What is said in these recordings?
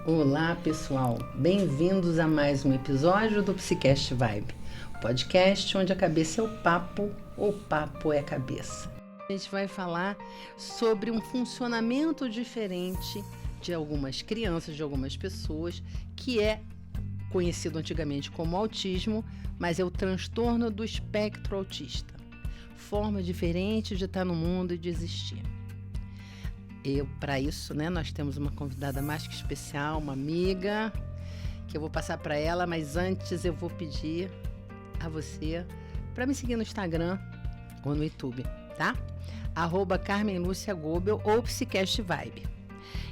Olá, pessoal. Bem-vindos a mais um episódio do Psicast Vibe, podcast onde a cabeça é o papo é a cabeça. A gente vai falar sobre um funcionamento diferente de algumas crianças, de algumas pessoas, que é conhecido antigamente como autismo, mas é o transtorno do espectro autista. Forma diferente de estar no mundo e de existir. Para isso, nós temos uma convidada mais que especial, uma amiga, que eu vou passar para ela, mas antes eu vou pedir a você para me seguir no Instagram ou no YouTube, tá? @CarmenLúciaGobel ou Psicast Vibe.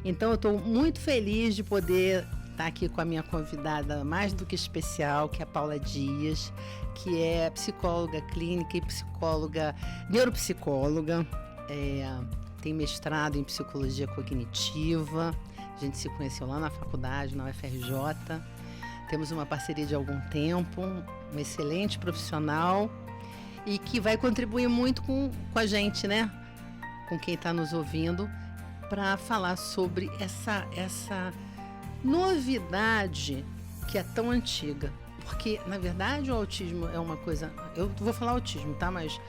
Então, eu estou muito feliz de poder estar aqui com a minha convidada mais do que especial, que é a Paula Dias, que é psicóloga clínica e neuropsicóloga, tem mestrado em psicologia cognitiva. A gente se conheceu lá na faculdade, na UFRJ. Temos uma parceria de algum tempo, uma excelente profissional e que vai contribuir muito com a gente, com quem está nos ouvindo, para falar sobre essa novidade que é tão antiga. Porque, na verdade, o autismo é uma coisa... Eu vou falar autismo, tá? Mas...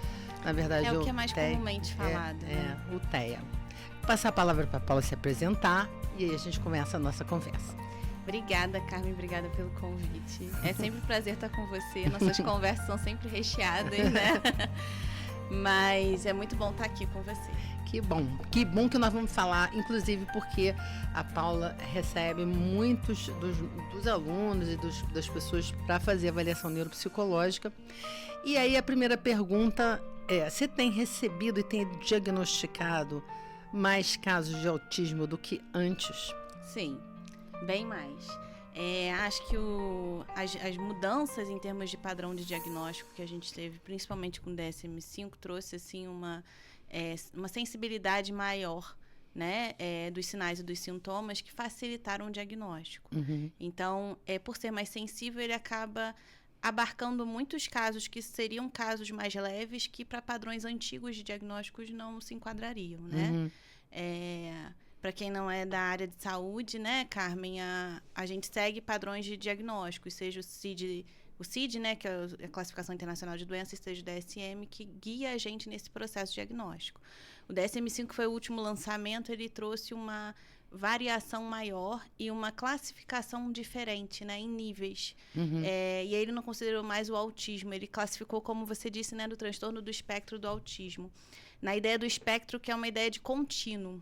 Na verdade, é o que é mais comumente falado. O TEA. Vou passar a palavra para a Paula se apresentar e aí a gente começa a nossa conversa. Obrigada, Carmen, obrigada pelo convite. É sempre um prazer estar com você. Nossas conversas são sempre recheadas, Mas é muito bom estar aqui com você. Que bom que nós vamos falar, inclusive porque a Paula recebe muitos dos alunos e das pessoas para fazer avaliação neuropsicológica. E aí a primeira pergunta é: você tem recebido e tem diagnosticado mais casos de autismo do que antes? Sim, bem mais. Acho que as mudanças em termos de padrão de diagnóstico que a gente teve, principalmente com o DSM-5, trouxe assim, uma sensibilidade maior, dos sinais e dos sintomas que facilitaram o diagnóstico. Uhum. Então, por ser mais sensível, ele acaba abarcando muitos casos que seriam casos mais leves que para padrões antigos de diagnósticos não se enquadrariam, Uhum. Para quem não é da área de saúde, Carmen, a gente segue padrões de diagnóstico, seja o CID, que é a Classificação Internacional de Doenças, seja o DSM, que guia a gente nesse processo diagnóstico. O DSM-5 foi o último lançamento, ele trouxe uma variação maior e uma classificação diferente, em níveis. Uhum. E aí ele não considerou mais o autismo, ele classificou, como você disse, do transtorno do espectro do autismo. Na ideia do espectro, que é uma ideia de contínuo,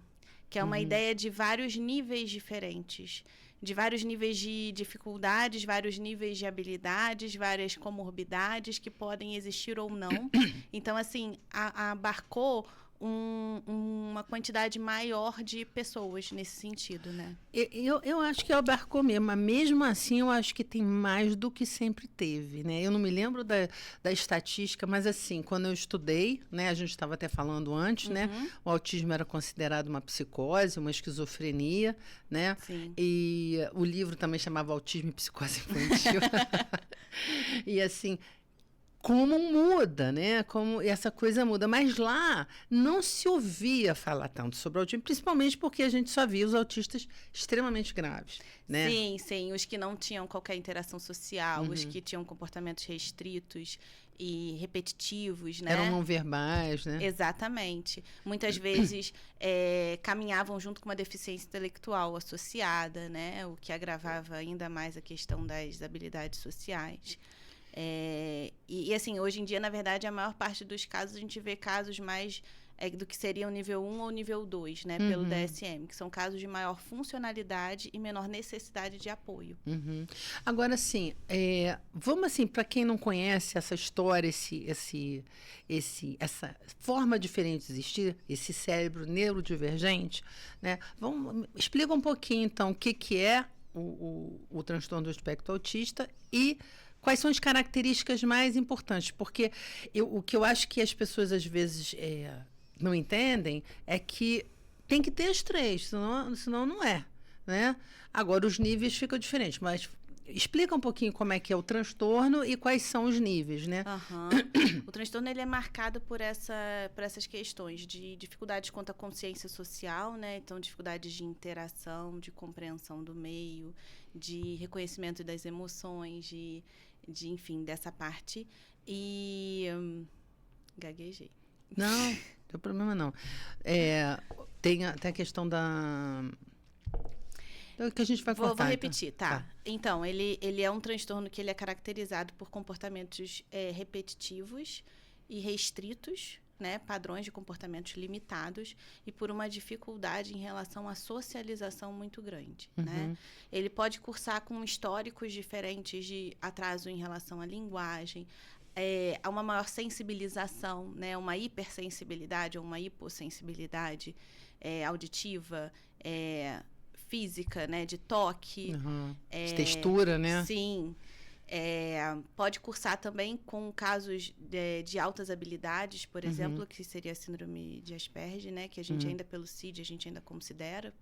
que é uma ideia de vários níveis diferentes, de vários níveis de dificuldades, vários níveis de habilidades, várias comorbidades que podem existir ou não. Então, assim, abarcou uma quantidade maior de pessoas nesse sentido, Eu acho que abarcou mesmo, mas mesmo assim eu acho que tem mais do que sempre teve, Eu não me lembro da estatística, mas assim, quando eu estudei, a gente estava até falando antes, o autismo era considerado uma psicose, uma esquizofrenia, Sim. E o livro também chamava Autismo e Psicose Infantil. E assim... Como muda, Como essa coisa muda. Mas lá não se ouvia falar tanto sobre autismo, principalmente porque a gente só via os autistas extremamente graves, Sim. Os que não tinham qualquer interação social, os que tinham comportamentos restritos e repetitivos, Eram não verbais, Exatamente. Muitas vezes caminhavam junto com uma deficiência intelectual associada, o que agravava ainda mais a questão das habilidades sociais. E assim, hoje em dia, na verdade, a maior parte dos casos, a gente vê casos mais do que seria o nível 1 ou nível 2, pelo DSM, que são casos de maior funcionalidade e menor necessidade de apoio. Uhum. Agora, assim, vamos assim, para quem não conhece essa história, essa forma diferente de existir, esse cérebro neurodivergente, explica um pouquinho, então, o que é o transtorno do espectro autista e quais são as características mais importantes? Porque o que eu acho que as pessoas, às vezes, não entendem é que tem que ter as três, senão não é, Agora, os níveis ficam diferentes, mas explica um pouquinho como é que é o transtorno e quais são os níveis, né? O transtorno ele é marcado por essas questões de dificuldades quanto à consciência social, né? Então, dificuldades de interação, de compreensão do meio, de reconhecimento das emoções, enfim, dessa parte. E gaguejei. Não tem problema não. Tem a questão da... que a gente vai cortar. Vou repetir, tá. Então, ele é um transtorno que ele é caracterizado por comportamentos repetitivos e restritos, né? Padrões de comportamentos limitados e por uma dificuldade em relação à socialização muito grande, né? Ele pode cursar com históricos diferentes de atraso em relação à linguagem, há uma maior sensibilização, né? Uma hipersensibilidade ou uma hipossensibilidade auditiva, física, né, de toque. De textura, né? Sim. Pode cursar também com casos de altas habilidades, por exemplo, que seria a síndrome de Asperger, né, que a gente ainda, pelo CID, a gente ainda considera.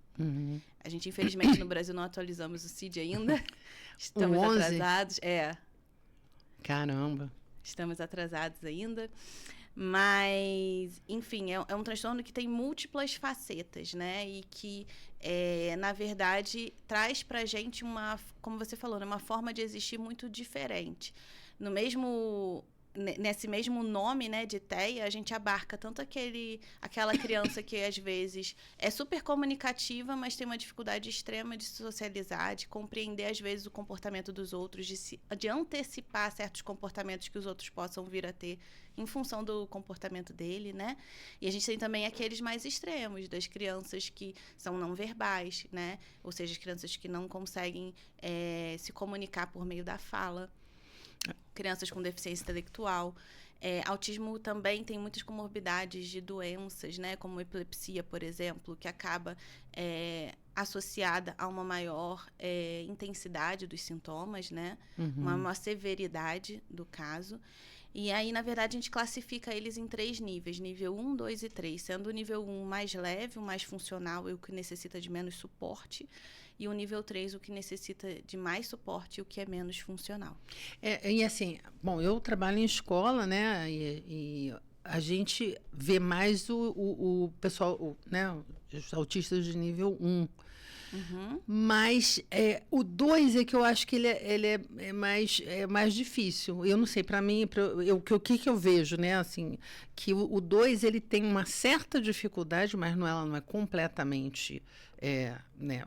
A gente, infelizmente, no Brasil não atualizamos o CID ainda. Estamos atrasados. Caramba. Estamos atrasados ainda. Mas, enfim, é um transtorno que tem múltiplas facetas, né? E que, na verdade, traz pra gente como você falou, né? Uma forma de existir muito diferente. Nesse mesmo nome, né, de TEA, a gente abarca tanto aquela criança que, às vezes, é super comunicativa, mas tem uma dificuldade extrema de socializar, de compreender, às vezes, o comportamento dos outros, de antecipar certos comportamentos que os outros possam vir a ter em função do comportamento dele, né? E a gente tem também aqueles mais extremos, das crianças que são não verbais, né? Ou seja, as crianças que não conseguem se comunicar por meio da fala. Crianças com deficiência intelectual. Autismo também tem muitas comorbidades de doenças, né, como epilepsia, por exemplo, que acaba associada a uma maior intensidade dos sintomas, né, uma maior severidade do caso. E aí, na verdade, a gente classifica eles em 3 níveis, nível 1, 2 e 3, sendo o nível 1 mais leve, o mais funcional e o que necessita de menos suporte, e o nível 3, o que necessita de mais suporte e o que é menos funcional. E assim, bom, eu trabalho em escola, né, e a gente vê mais o pessoal, né, os autistas de nível 1. Mas o 2 é que eu acho que ele é mais difícil. Eu não sei, para mim, o que eu vejo, né? Assim, que o 2 ele tem uma certa dificuldade, mas ela não é completamente né,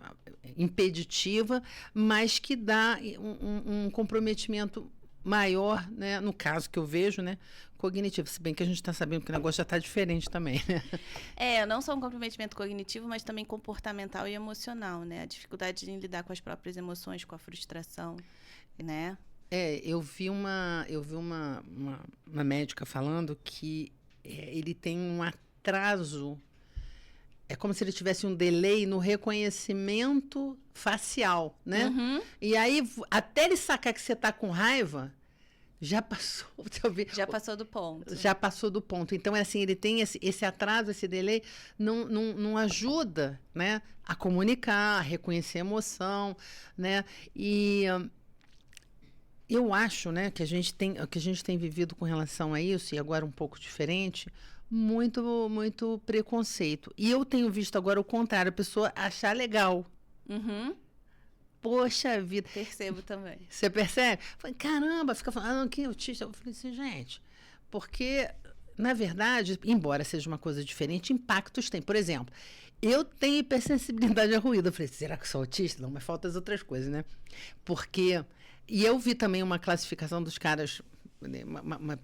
impeditiva, mas que dá um comprometimento maior, né, no caso que eu vejo, né, cognitivo, se bem que a gente está sabendo que o negócio já está diferente também, né? Não só um comprometimento cognitivo, mas também comportamental e emocional, né? A dificuldade de lidar com as próprias emoções, com a frustração, né? Eu vi uma médica falando que ele tem um atraso, é como se ele tivesse um delay no reconhecimento facial, né? E aí, até ele sacar que você está com raiva, já passou. Já passou do ponto. Já passou do ponto. Então, assim, ele tem esse atraso, esse delay, não ajuda, né, a comunicar, a reconhecer a emoção, né? E eu acho, né, que a gente tem vivido com relação a isso, e agora um pouco diferente, muito, muito preconceito. E eu tenho visto agora o contrário, a pessoa achar legal. Poxa vida. Percebo também. Você percebe? Falei, caramba, fica falando que autista. Eu falei assim, gente, porque, na verdade, embora seja uma coisa diferente, impactos tem. Por exemplo, eu tenho hipersensibilidade a ruído. Eu falei, será que sou autista? Não, mas faltam as outras coisas, né? Porque... E eu vi também uma classificação dos caras,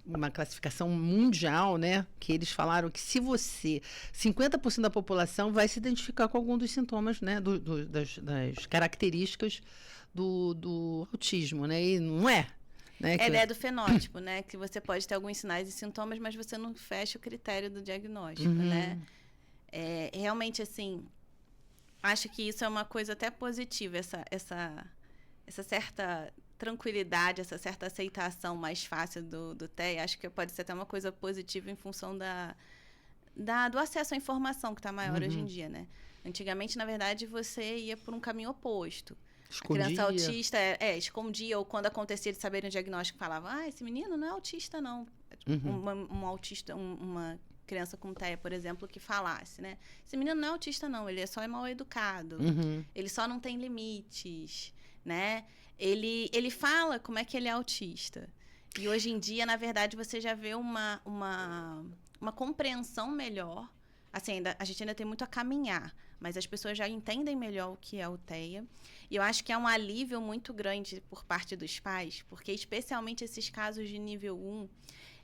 uma classificação mundial, né? Que eles falaram que se 50% da população vai se identificar com algum dos sintomas, né? Das características do autismo, né? E não é. Né? A ideia do fenótipo, né? Que você pode ter alguns sinais e sintomas, mas você não fecha o critério do diagnóstico, né? Realmente, assim, acho que isso é uma coisa até positiva, essa certa tranquilidade, essa certa aceitação mais fácil do TEA, acho que pode ser até uma coisa positiva em função do acesso à informação que está maior hoje em dia, né? Antigamente, na verdade, você ia por um caminho oposto. Escondia. A criança autista escondia, ou quando acontecia de saberem o diagnóstico, falava, esse menino não é autista, não. Um autista, uma criança com TEA, por exemplo, que falasse, né? Esse menino não é autista, não, ele só é mal educado, ele só não tem limites, né? Ele fala como é que ele é autista. E hoje em dia, na verdade, você já vê uma compreensão melhor. Assim, a gente ainda tem muito a caminhar, mas as pessoas já entendem melhor o que é o TEA. E eu acho que é um alívio muito grande por parte dos pais, porque especialmente esses casos de nível 1,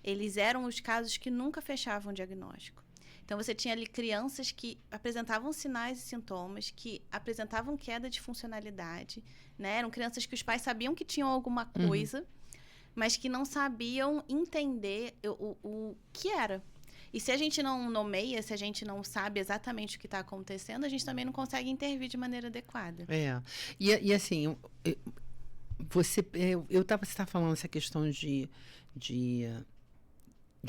eles eram os casos que nunca fechavam o diagnóstico. Então, você tinha ali crianças que apresentavam sinais e sintomas, que apresentavam queda de funcionalidade, né? Eram crianças que os pais sabiam que tinham alguma coisa, mas que não sabiam entender o que era. E se a gente não nomeia, se a gente não sabe exatamente o que está acontecendo, a gente também não consegue intervir de maneira adequada. E assim, você estava falando essa questão de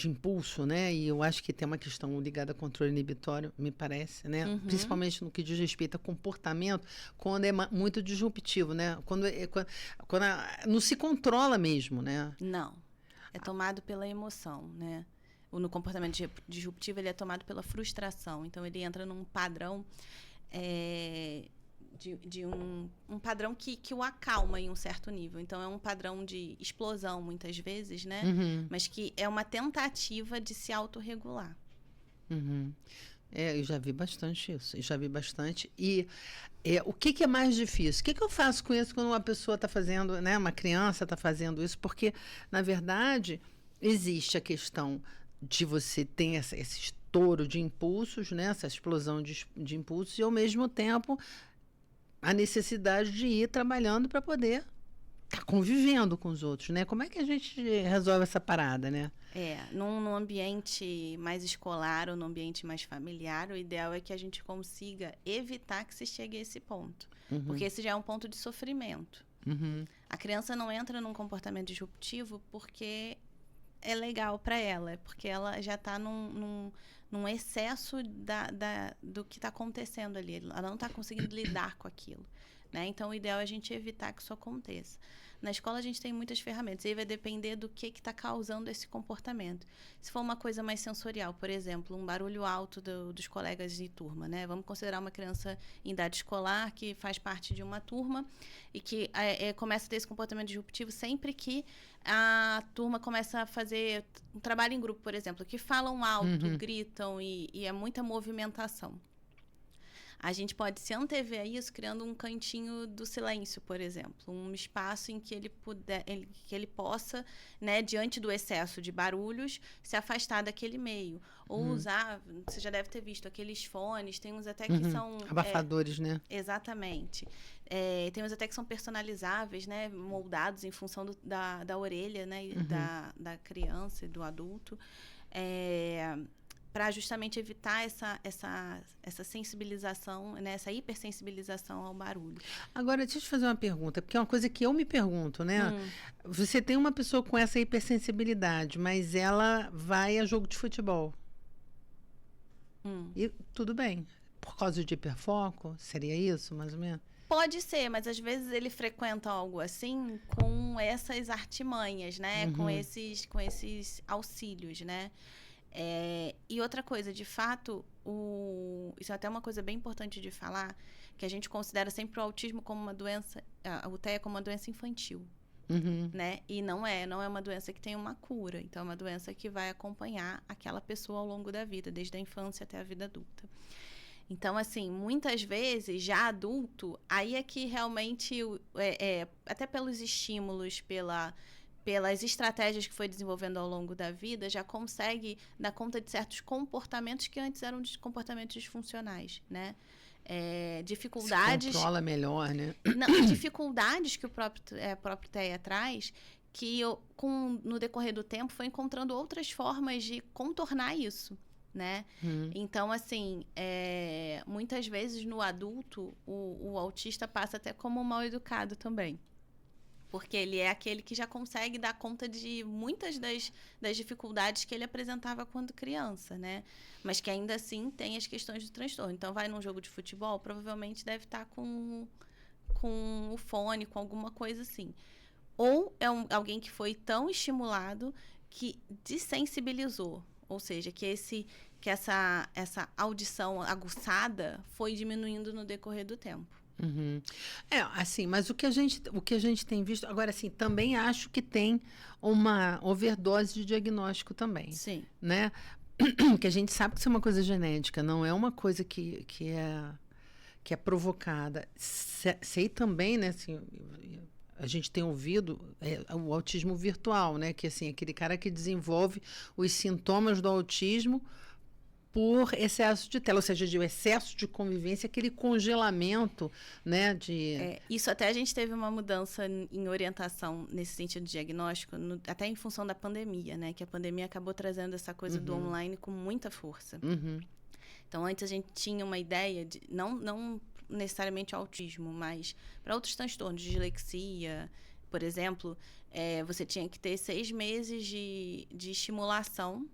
impulso, né? E eu acho que tem uma questão ligada ao controle inibitório, me parece, né? Principalmente no que diz respeito a comportamento, quando é muito disruptivo, né? Quando não se controla mesmo, né? Não. É tomado pela emoção, né? No comportamento disruptivo, ele é tomado pela frustração. Então, ele entra num padrão de um padrão que o acalma em um certo nível. Então, é um padrão de explosão, muitas vezes, né? Mas que é uma tentativa de se autorregular. Eu já vi bastante isso. E o que é mais difícil? O que eu faço com isso quando uma pessoa está fazendo, né? Uma criança está fazendo isso? Porque, na verdade, existe a questão de você ter esse estouro de impulsos, né? Essa explosão de impulsos, e, ao mesmo tempo, a necessidade de ir trabalhando para poder estar convivendo com os outros, né? Como é que a gente resolve essa parada, né? Num ambiente mais escolar ou num ambiente mais familiar, o ideal é que a gente consiga evitar que se chegue a esse ponto. Porque esse já é um ponto de sofrimento. A criança não entra num comportamento disruptivo porque é legal para ela, é porque ela já está num excesso do que está acontecendo ali. Ela não está conseguindo lidar com aquilo, né? Então, o ideal é a gente evitar que isso aconteça. Na escola, a gente tem muitas ferramentas. E aí vai depender do que está causando esse comportamento. Se for uma coisa mais sensorial, por exemplo, um barulho alto dos colegas de turma, né? Vamos considerar uma criança em idade escolar que faz parte de uma turma e que começa a ter esse comportamento disruptivo sempre que a turma começa a fazer um trabalho em grupo, por exemplo, que falam alto, gritam e é muita movimentação. A gente pode se antever a isso criando um cantinho do silêncio, por exemplo. Um espaço em que ele possa, né, diante do excesso de barulhos, se afastar daquele meio. Ou usar, você já deve ter visto, aqueles fones, tem uns até que são... abafadores, né? Exatamente. Tem uns até que são personalizáveis, né, moldados em função da orelha, né, da criança e do adulto. Para justamente evitar essa sensibilização, né, essa hipersensibilização ao barulho. Agora, deixa eu te fazer uma pergunta, porque é uma coisa que eu me pergunto, né? Você tem uma pessoa com essa hipersensibilidade, mas ela vai a jogo de futebol. E tudo bem. Por causa de hiperfoco? Seria isso, mais ou menos? Pode ser, mas às vezes ele frequenta algo assim com essas artimanhas, né? Com esses auxílios, né? E outra coisa, de fato, isso é até uma coisa bem importante de falar, que a gente considera sempre o autismo como uma doença, o TEA como uma doença infantil, né? E não é uma doença que tem uma cura, então é uma doença que vai acompanhar aquela pessoa ao longo da vida, desde a infância até a vida adulta. Então, assim, muitas vezes, já adulto, aí é que realmente, até pelos estímulos, pelas estratégias que foi desenvolvendo ao longo da vida, já consegue dar conta de certos comportamentos que antes eram comportamentos disfuncionais, né? Dificuldades... Se controla melhor, né? Não, dificuldades que o próprio TEA traz, que no decorrer do tempo foi encontrando outras formas de contornar isso, né? Então, assim, muitas vezes no adulto, o autista passa até como mal educado também. Porque ele é aquele que já consegue dar conta de muitas das dificuldades que ele apresentava quando criança, né? Mas que ainda assim tem as questões do transtorno. Então, vai num jogo de futebol, provavelmente deve estar com com o fone, com alguma coisa assim. Ou é alguém que foi tão estimulado que desensibilizou, ou seja, que essa audição aguçada foi diminuindo no decorrer do tempo. Uhum. Assim, mas o que a gente tem visto, agora assim, também acho que tem uma overdose de diagnóstico também, Sim. né? Que a gente sabe que isso é uma coisa genética, não é uma coisa que é provocada. Sei também, né, assim, a gente tem ouvido o autismo virtual, né, que assim, aquele cara que desenvolve os sintomas do autismo por excesso de tela, ou seja, de excesso de convivência, aquele congelamento, né, isso até a gente teve uma mudança em orientação nesse sentido de diagnóstico, até em função da pandemia, né, que a pandemia acabou trazendo essa coisa do online com muita força. Então, antes a gente tinha uma ideia de, não necessariamente autismo, mas para outros transtornos, de dislexia, por exemplo, você tinha que ter 6 meses de estimulação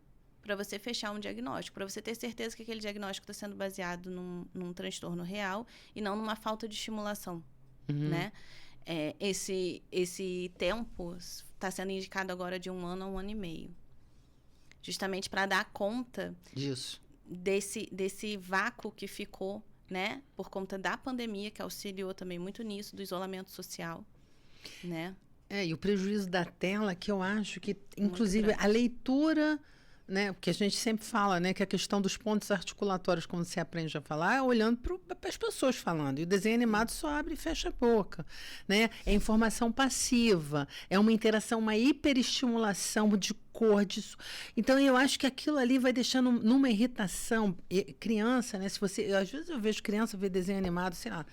para você fechar um diagnóstico, para você ter certeza que aquele diagnóstico está sendo baseado num transtorno real e não numa falta de estimulação, né? Esse tempo está sendo indicado agora de 1 ano a 1 ano e meio, justamente para dar conta disso. Desse vácuo que ficou, né, por conta da pandemia, que auxiliou também muito nisso, do isolamento social, né? E o prejuízo da tela, que eu acho que, inclusive, a leitura, né, porque a gente sempre fala, né, que a questão dos pontos articulatórios, quando você aprende a falar, é olhando para as pessoas falando. E o desenho animado só abre e fecha a boca, né? É informação passiva, é uma interação, uma hiperestimulação de cor, disso. Então, eu acho que aquilo ali vai deixando numa irritação. Criança, né? Às vezes eu vejo criança ver desenho animado, sei lá,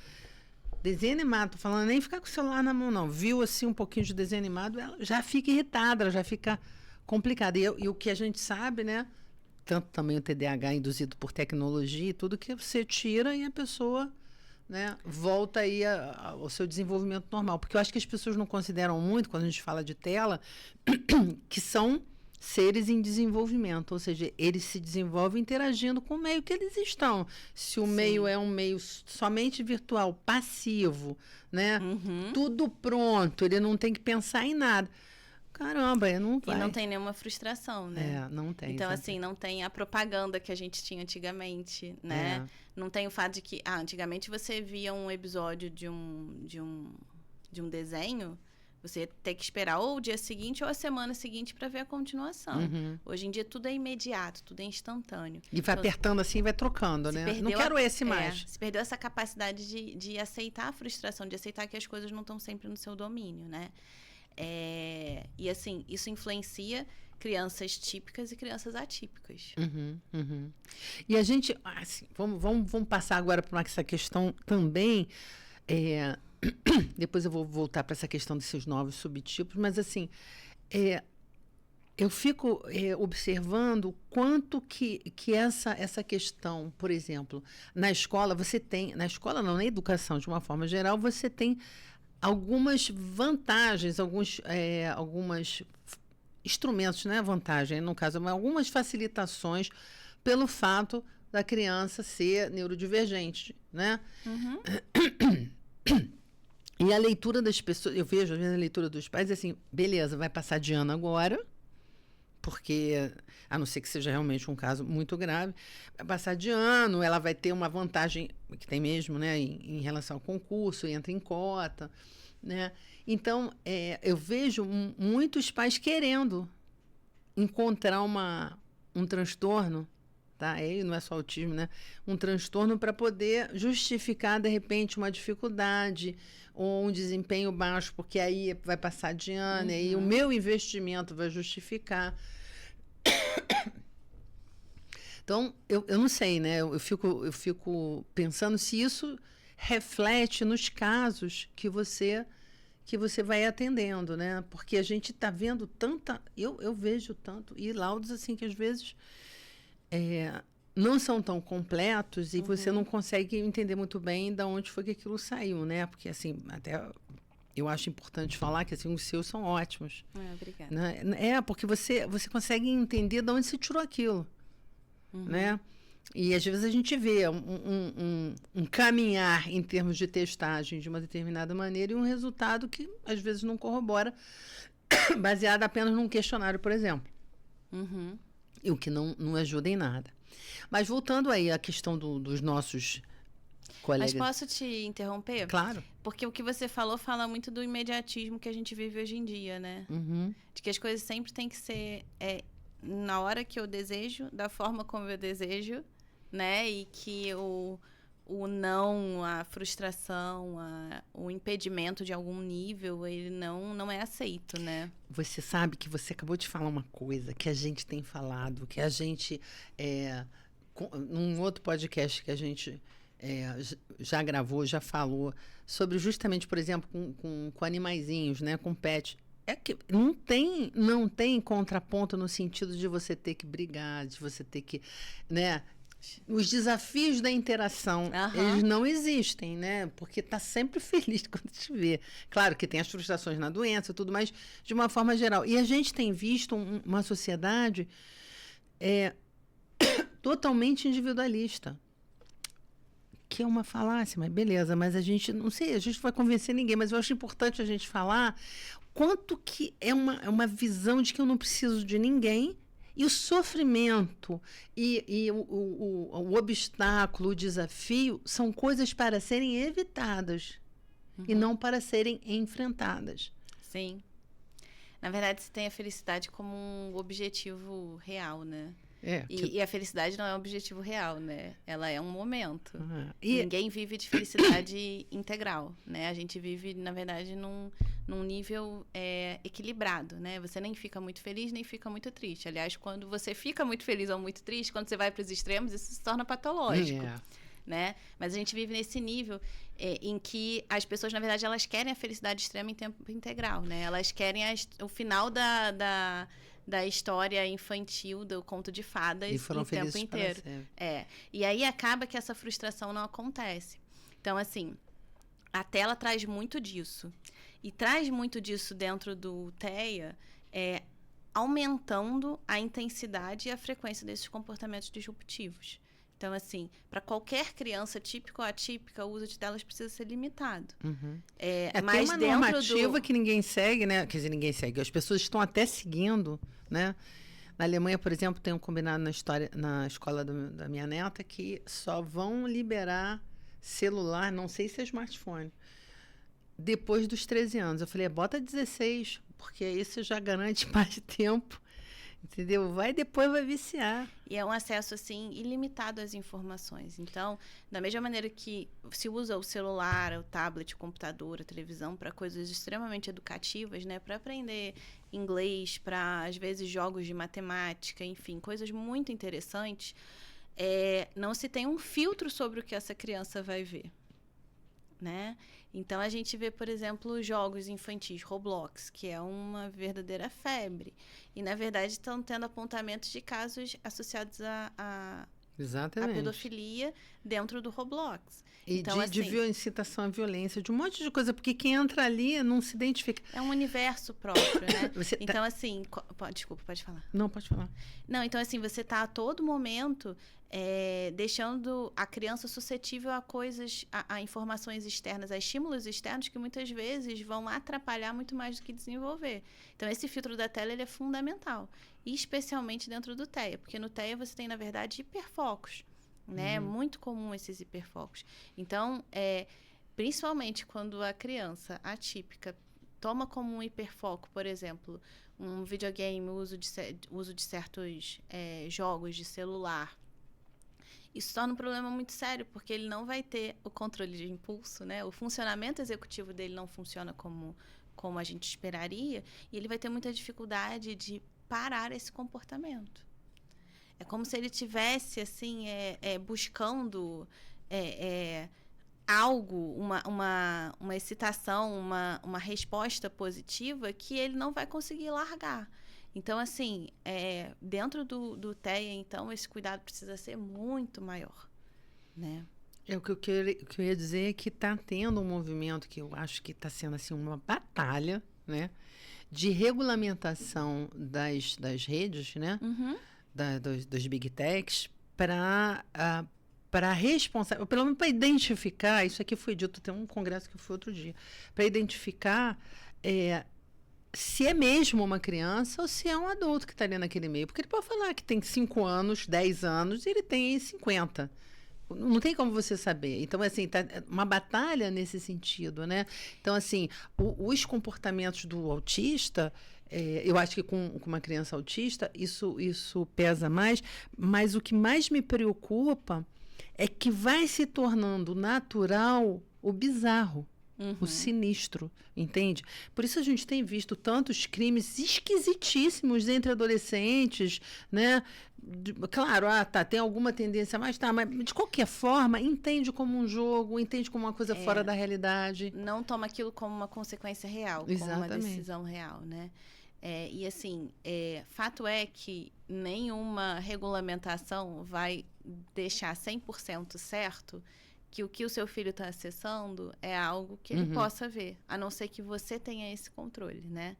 desenho animado, tô falando nem ficar com o celular na mão, não. Viu, assim, um pouquinho de desenho animado, ela já fica irritada, ela já fica complicado. E o que a gente sabe, né? Tanto também o TDAH induzido por tecnologia e tudo, que você tira e a pessoa, né, volta aí ao seu desenvolvimento normal. Porque eu acho que as pessoas não consideram muito, quando a gente fala de tela, que são seres em desenvolvimento. Ou seja, eles se desenvolvem interagindo com o meio que eles estão. Se o meio é um meio somente virtual, passivo, né? Tudo pronto, ele não tem que pensar em nada. Caramba, não vai. E não tem nenhuma frustração, né? Não tem. Então, assim, não tem a propaganda que a gente tinha antigamente, né? Não tem o fato de que, antigamente você via um episódio de um desenho, você ia ter que esperar ou o dia seguinte ou a semana seguinte para ver a continuação. Hoje em dia tudo é imediato, tudo é instantâneo. E vai apertando assim e vai trocando, né? Não quero esse mais. Se perdeu essa capacidade de aceitar a frustração, de aceitar que as coisas não estão sempre no seu domínio, né? E assim, isso influencia crianças típicas e crianças atípicas. E a gente, assim, vamos passar agora para essa questão também. Depois eu vou voltar para essa questão desses novos subtipos, mas assim, eu fico observando o quanto que essa questão, por exemplo, na escola você tem, na escola não, na educação de uma forma geral, você tem algumas vantagens, alguns instrumentos, não é vantagem, no caso, mas algumas facilitações pelo fato da criança ser neurodivergente, né? E a leitura das pessoas, eu vejo às vezes a leitura dos pais, assim, beleza, vai passar de ano agora, porque, a não ser que seja realmente um caso muito grave, vai passar de ano, ela vai ter uma vantagem, que tem mesmo, né, em relação ao concurso, entra em cota, né? Então, eu vejo muitos pais querendo encontrar um transtorno, tá? Não é só autismo, né? Um transtorno para poder justificar, de repente, uma dificuldade ou um desempenho baixo, porque aí vai passar de ano, e aí o meu investimento vai justificar. Então, eu não sei, né? Eu fico pensando se isso reflete nos casos que você vai atendendo, né? Porque a gente está vendo tanta... Eu vejo tanto, e laudos assim que às vezes não são tão completos e você não consegue entender muito bem de onde foi que aquilo saiu, né? Porque, assim, até... Eu acho importante falar que assim, os seus são ótimos. Obrigada. Né? Porque você consegue entender de onde você tirou aquilo. Né? E às vezes a gente vê um caminhar em termos de testagem de uma determinada maneira e um resultado que às vezes não corrobora, baseado apenas num questionário, por exemplo. Uhum. E o que não ajuda em nada. Mas voltando aí à questão dos nossos colegas. Mas posso te interromper? Claro. Porque o que você falou fala muito do imediatismo que a gente vive hoje em dia, né? Uhum. De que as coisas sempre têm que ser na hora que eu desejo, da forma como eu desejo, né? E que o não, a frustração, o impedimento de algum nível, ele não é aceito, né? Você sabe que você acabou de falar uma coisa que a gente tem falado, que a gente, num outro podcast que a gente já gravou, já falou, sobre justamente, por exemplo, com animaizinhos, né? Com pets. É que não tem contraponto no sentido de você ter que brigar, de você ter que, né? Os desafios da interação, eles não existem, né? Porque tá sempre feliz quando te vê. Claro que tem as frustrações na doença e tudo, mas de uma forma geral. E a gente tem visto uma sociedade totalmente individualista. Que é uma falácia, mas beleza. Mas a gente, não sei, a gente não vai convencer ninguém, mas eu acho importante a gente falar quanto que é uma visão de que eu não preciso de ninguém. E o sofrimento e o obstáculo, o desafio, são coisas para serem evitadas e não para serem enfrentadas. Sim. Na verdade, você tem a felicidade como um objetivo real, né? E a felicidade não é um objetivo real, né? Ela é um momento. Ninguém vive de felicidade integral, né? A gente vive, na verdade, num nível equilibrado, né? Você nem fica muito feliz, nem fica muito triste. Aliás, quando você fica muito feliz ou muito triste, quando você vai para os extremos, isso se torna patológico, né? Mas a gente vive nesse nível em que as pessoas, na verdade, elas querem a felicidade extrema em tempo integral, né? Elas querem o final da história infantil, do conto de fadas, e foram o tempo inteiro. E aí acaba que essa frustração não acontece. Então, assim, a tela traz muito disso. E traz muito disso dentro do TEA, aumentando a intensidade e a frequência desses comportamentos disruptivos. Então, assim, para qualquer criança, típica ou atípica, o uso de telas precisa ser limitado. Mas tem uma normativa que ninguém segue, né? Quer dizer, ninguém segue. As pessoas estão até seguindo, né? Na Alemanha, por exemplo, tem um combinado na escola da minha neta que só vão liberar celular, não sei se é smartphone, depois dos 13 anos. Eu falei, bota 16, porque aí você já garante mais tempo. Entendeu? Depois vai viciar. E é um acesso, assim, ilimitado às informações. Então, da mesma maneira que se usa o celular, o tablet, o computador, a televisão para coisas extremamente educativas, né? Para aprender inglês, para, às vezes, jogos de matemática, enfim, coisas muito interessantes, não se tem um filtro sobre o que essa criança vai ver, né? Então, a gente vê, por exemplo, jogos infantis, Roblox, que é uma verdadeira febre. E, na verdade, estão tendo apontamentos de casos associados a pedofilia dentro do Roblox. E então, de incitação à violência, de um monte de coisa, porque quem entra ali não se identifica. É um universo próprio, né? Então, assim... Desculpa, pode falar. Não, pode falar. Não, então, assim, você está a todo momento deixando a criança suscetível a coisas, a informações externas, a estímulos externos que muitas vezes vão atrapalhar muito mais do que desenvolver. Então, esse filtro da tela ele é fundamental, e especialmente dentro do TEA, porque no TEA você tem, na verdade, hiperfocos, né? É muito comum esses hiperfocos. Então, principalmente quando a criança atípica toma como um hiperfoco, por exemplo, um videogame, o uso de certos jogos de celular, isso torna um problema muito sério, porque ele não vai ter o controle de impulso, né? O funcionamento executivo dele não funciona como a gente esperaria, e ele vai ter muita dificuldade de parar esse comportamento. É como se ele tivesse, assim, buscando algo, uma excitação, uma resposta positiva que ele não vai conseguir largar. Então, assim, dentro do TEA, então, esse cuidado precisa ser muito maior, né? O que eu ia dizer é que está tendo um movimento que eu acho que está sendo, assim, uma batalha, né? De regulamentação das redes, né? Dos Big Techs, para responsável, pelo menos para identificar, isso aqui foi dito, tem um congresso que eu fui outro dia, para identificar se é mesmo uma criança ou se é um adulto que está ali naquele meio. Porque ele pode falar que tem 5 anos, 10 anos, e ele tem 50. Não tem como você saber. Então, assim, tá uma batalha nesse sentido, né? Então, assim, os comportamentos do autista, eu acho que com uma criança autista, isso pesa mais, mas o que mais me preocupa é que vai se tornando natural o bizarro. O sinistro, entende? Por isso a gente tem visto tantos crimes esquisitíssimos entre adolescentes, né? Claro, tem alguma tendência, mas de qualquer forma, entende como um jogo, entende como uma coisa fora da realidade. Não toma aquilo como uma consequência real, Exatamente. como uma decisão real, né? E assim, fato é que nenhuma regulamentação vai deixar 100% certo que o seu filho está acessando é algo que ele possa ver, a não ser que você tenha esse controle, né?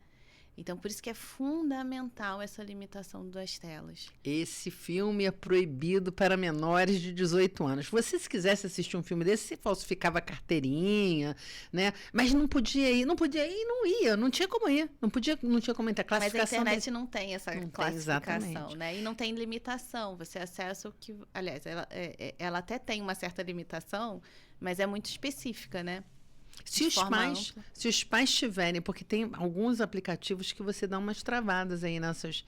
Então, por isso que é fundamental essa limitação das telas. Esse filme é proibido para menores de 18 anos. Você, se quisesse assistir um filme desse, você falsificava a carteirinha, né? Mas não podia ir, não ia, não tinha como ir. Não tinha como entrar. Classificação. Mas a internet não tem essa classificação, né? E não tem limitação. Você acessa o que... Aliás, ela até tem uma certa limitação, mas é muito específica, né? Se os pais tiverem, porque tem alguns aplicativos que você dá umas travadas aí nessas...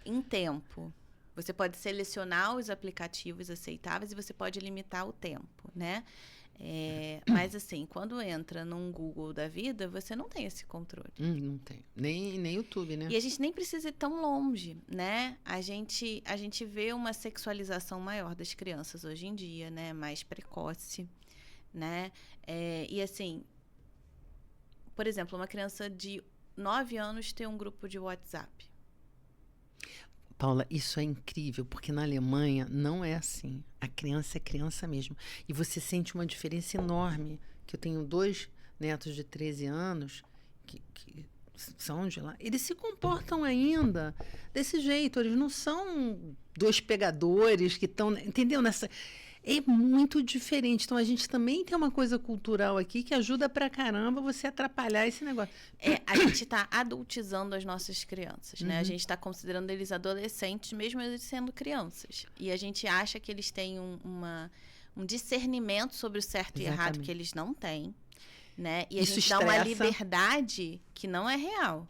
Em tempo. Você pode selecionar os aplicativos aceitáveis e você pode limitar o tempo, né? Mas assim, quando entra num Google da vida, você não tem esse controle. Não tem. Nem YouTube, né? E a gente nem precisa ir tão longe, né? A gente vê uma sexualização maior das crianças hoje em dia, né? Mais precoce, né? E assim, por exemplo, uma criança de 9 anos tem um grupo de WhatsApp. Paula, isso é incrível, porque na Alemanha não é assim. A criança é criança mesmo. E você sente uma diferença enorme. Que eu tenho 2 netos de 13 anos que são de lá. Eles se comportam ainda desse jeito. Eles não são 2 pegadores que estão... Entendeu? É muito diferente. Então, a gente também tem uma coisa cultural aqui que ajuda pra caramba você atrapalhar esse negócio. A gente está adultizando as nossas crianças, né? A gente está considerando eles adolescentes, mesmo eles sendo crianças. E a gente acha que eles têm um discernimento sobre o certo e errado que eles não têm, né? E a gente dá uma liberdade que não é real.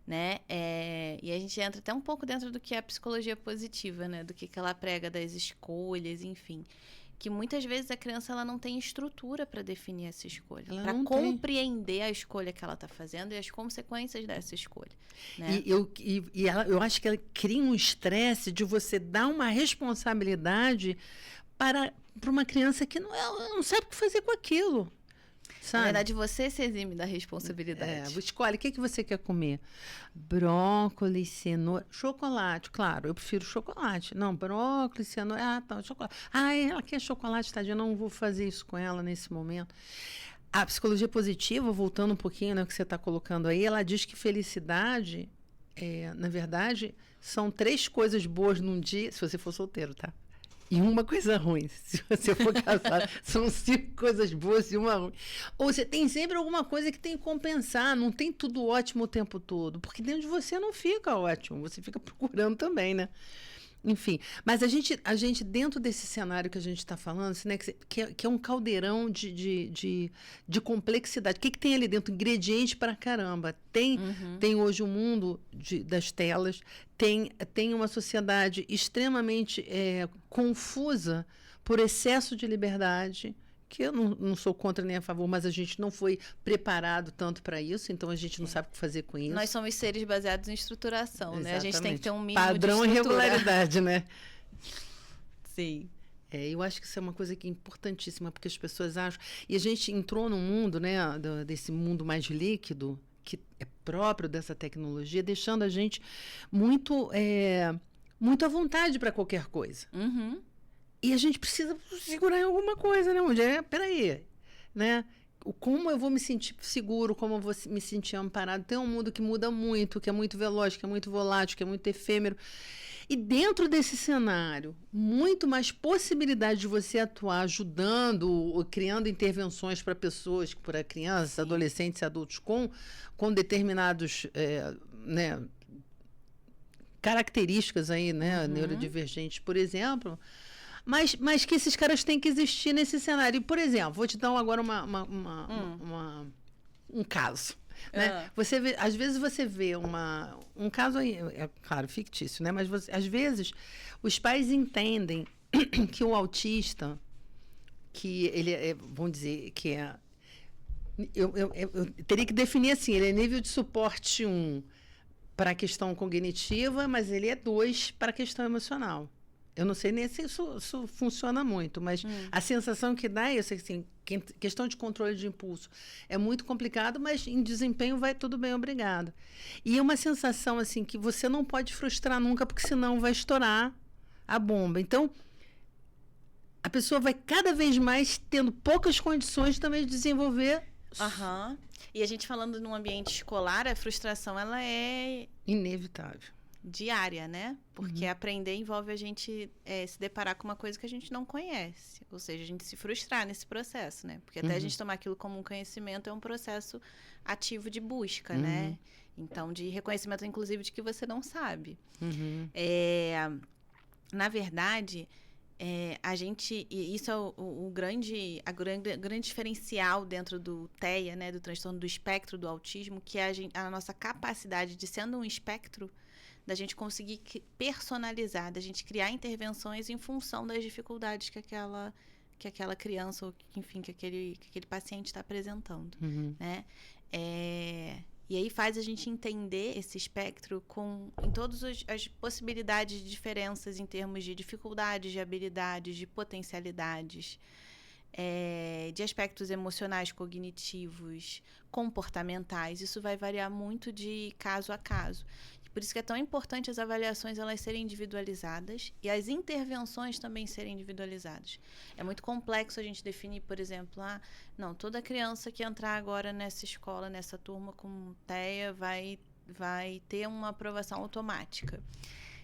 Né? E a gente entra até um pouco dentro do que é a psicologia positiva, né? Do que ela prega das escolhas, enfim. Que muitas vezes a criança ela não tem estrutura para definir essa escolha, para compreender a escolha que ela está fazendo e as consequências dessa escolha. Né? Eu acho que ela cria um estresse de você dar uma responsabilidade para uma criança que não sabe o que fazer com aquilo. Sabe? Na verdade, você se exime da responsabilidade. Escolhe, o que você quer comer? Brócolis, cenoura, chocolate, claro, eu prefiro chocolate. Não, brócolis, cenoura, chocolate. Ela quer chocolate, tadinha, não vou fazer isso com ela nesse momento. A psicologia positiva, voltando um pouquinho no que você está colocando aí, ela diz que felicidade, na verdade, são 3 coisas boas num dia, se você for solteiro, tá? E uma coisa ruim. Se você for casado, são 5 coisas boas e uma ruim. Ou você tem sempre alguma coisa que tem que compensar. Não tem tudo ótimo o tempo todo. Porque dentro de você não fica ótimo. Você fica procurando também, né? Enfim. Mas a gente dentro desse cenário que a gente está falando, assim, né, que é um caldeirão de complexidade. O que tem ali dentro? Ingrediente para caramba. Tem hoje um mundo das telas, tem uma sociedade extremamente confusa por excesso de liberdade, que eu não sou contra nem a favor, mas a gente não foi preparado tanto para isso, então a gente não sabe o que fazer com isso. Nós somos seres baseados em estruturação, Exatamente. né? A gente tem que ter um mínimo padrão de e regularidade, né? Sim. Eu acho que isso é uma coisa que é importantíssima, porque as pessoas acham... E a gente entrou num mundo, né, desse mundo mais líquido, que é próprio dessa tecnologia, deixando a gente muito à vontade para qualquer coisa. E a gente precisa segurar em alguma coisa, né? Peraí, né? como eu vou me sentir seguro, como eu vou me sentir amparado. Tem um mundo que muda muito, que é muito veloz, que é muito volátil, que é muito efêmero. E dentro desse cenário, muito mais possibilidade de você atuar ajudando, ou criando intervenções para pessoas, para crianças, Sim. adolescentes, adultos com determinados né, características aí, né, neurodivergentes, por exemplo, mas que esses caras têm que existir nesse cenário. E, por exemplo, vou te dar agora um caso. Né? Você vê, às vezes você vê um caso aí, é claro, fictício, né? Mas às vezes os pais entendem que o autista, que ele é, vamos dizer, que é. Eu teria que definir assim, ele é nível de suporte 1 para a questão cognitiva, mas ele é 2 para a questão emocional. Eu não sei nem se isso funciona muito, mas a sensação que dá é isso, assim, questão de controle de impulso é muito complicado, mas em desempenho vai tudo bem, obrigado. E é uma sensação assim que você não pode frustrar nunca, porque senão vai estourar a bomba. Então, a pessoa vai cada vez mais tendo poucas condições também de desenvolver. E a gente falando num ambiente escolar, a frustração ela é inevitável. Diária, né? Porque aprender envolve a gente se deparar com uma coisa que a gente não conhece. Ou seja, a gente se frustrar nesse processo, né? Porque até a gente tomar aquilo como um conhecimento é um processo ativo de busca, né? Então, de reconhecimento, inclusive, de que você não sabe. Na verdade, a gente... E isso é o grande diferencial dentro do TEA, né? Do transtorno do espectro do autismo, que é a nossa capacidade de, sendo um espectro, da gente conseguir personalizar, da gente criar intervenções em função das dificuldades que aquela criança, ou enfim, que aquele paciente está apresentando, né? E aí faz a gente entender esse espectro em todas as possibilidades de diferenças em termos de dificuldades, de habilidades, de potencialidades, de aspectos emocionais, cognitivos, comportamentais. Isso vai variar muito de caso a caso. Por isso que é tão importante as avaliações elas serem individualizadas e as intervenções também serem individualizadas. É muito complexo a gente definir, por exemplo, não, toda criança que entrar agora nessa escola, nessa turma com TEA, vai ter uma aprovação automática.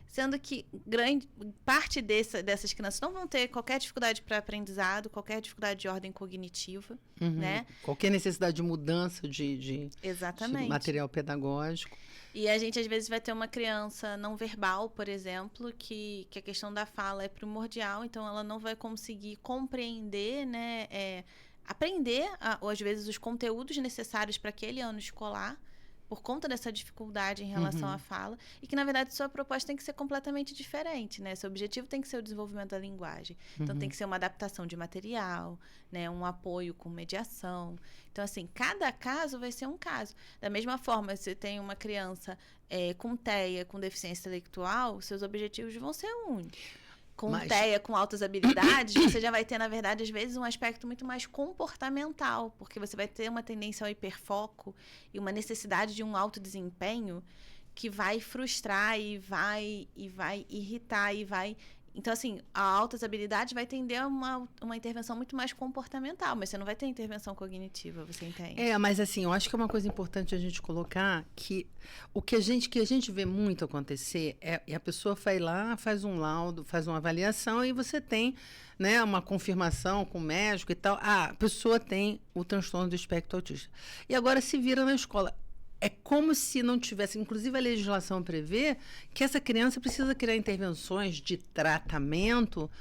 Sendo que grande parte dessas crianças não vão ter qualquer dificuldade para aprendizado, qualquer dificuldade de ordem cognitiva, né? Qualquer necessidade de mudança de material pedagógico. E a gente, às vezes, vai ter uma criança não verbal, por exemplo, que a questão da fala é primordial, então ela não vai conseguir compreender, né? Aprender, ou às vezes, os conteúdos necessários para aquele ano escolar, por conta dessa dificuldade em relação à fala, e que, na verdade, sua proposta tem que ser completamente diferente, né? Seu objetivo tem que ser o desenvolvimento da linguagem. Então, tem que ser uma adaptação de material, né? Um apoio com mediação. Então, assim, cada caso vai ser um caso. Da mesma forma, se tem uma criança com TEA, com deficiência intelectual, seus objetivos vão ser únicos. Com TEA, com altas habilidades, você já vai ter, na verdade, às vezes, um aspecto muito mais comportamental, porque você vai ter uma tendência ao hiperfoco e uma necessidade de um alto desempenho que vai frustrar e vai irritar e vai... Então, assim, a altas habilidades vai tender a uma intervenção muito mais comportamental, mas você não vai ter intervenção cognitiva, você entende? Mas assim, eu acho que é uma coisa importante a gente colocar que o que a gente vê muito acontecer é a pessoa vai lá, faz um laudo, faz uma avaliação e você tem, né, uma confirmação com o médico e tal. A pessoa tem o transtorno do espectro autista. E agora se vira na escola. É como se não tivesse, inclusive a legislação prevê que essa criança precisa criar intervenções de tratamento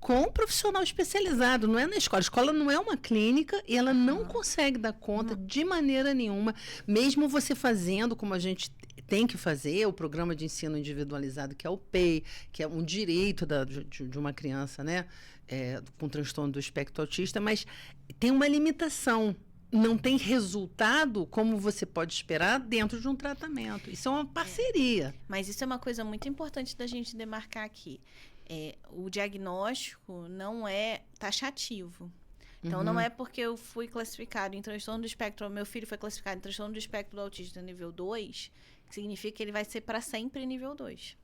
com um profissional especializado, não é na escola. A escola não é uma clínica e ela não consegue dar conta de maneira nenhuma, mesmo você fazendo como a gente tem que fazer, o programa de ensino individualizado, que é o PEI, que é um direito de uma criança, né, com transtorno do espectro autista, mas tem uma limitação. Não tem resultado como você pode esperar dentro de um tratamento. Isso é uma parceria. Mas isso é uma coisa muito importante da gente demarcar aqui. O diagnóstico não é taxativo. Então, não é porque eu fui classificado em transtorno do espectro, meu filho foi classificado em transtorno do espectro do autismo nível 2, que significa que ele vai ser para sempre nível 2.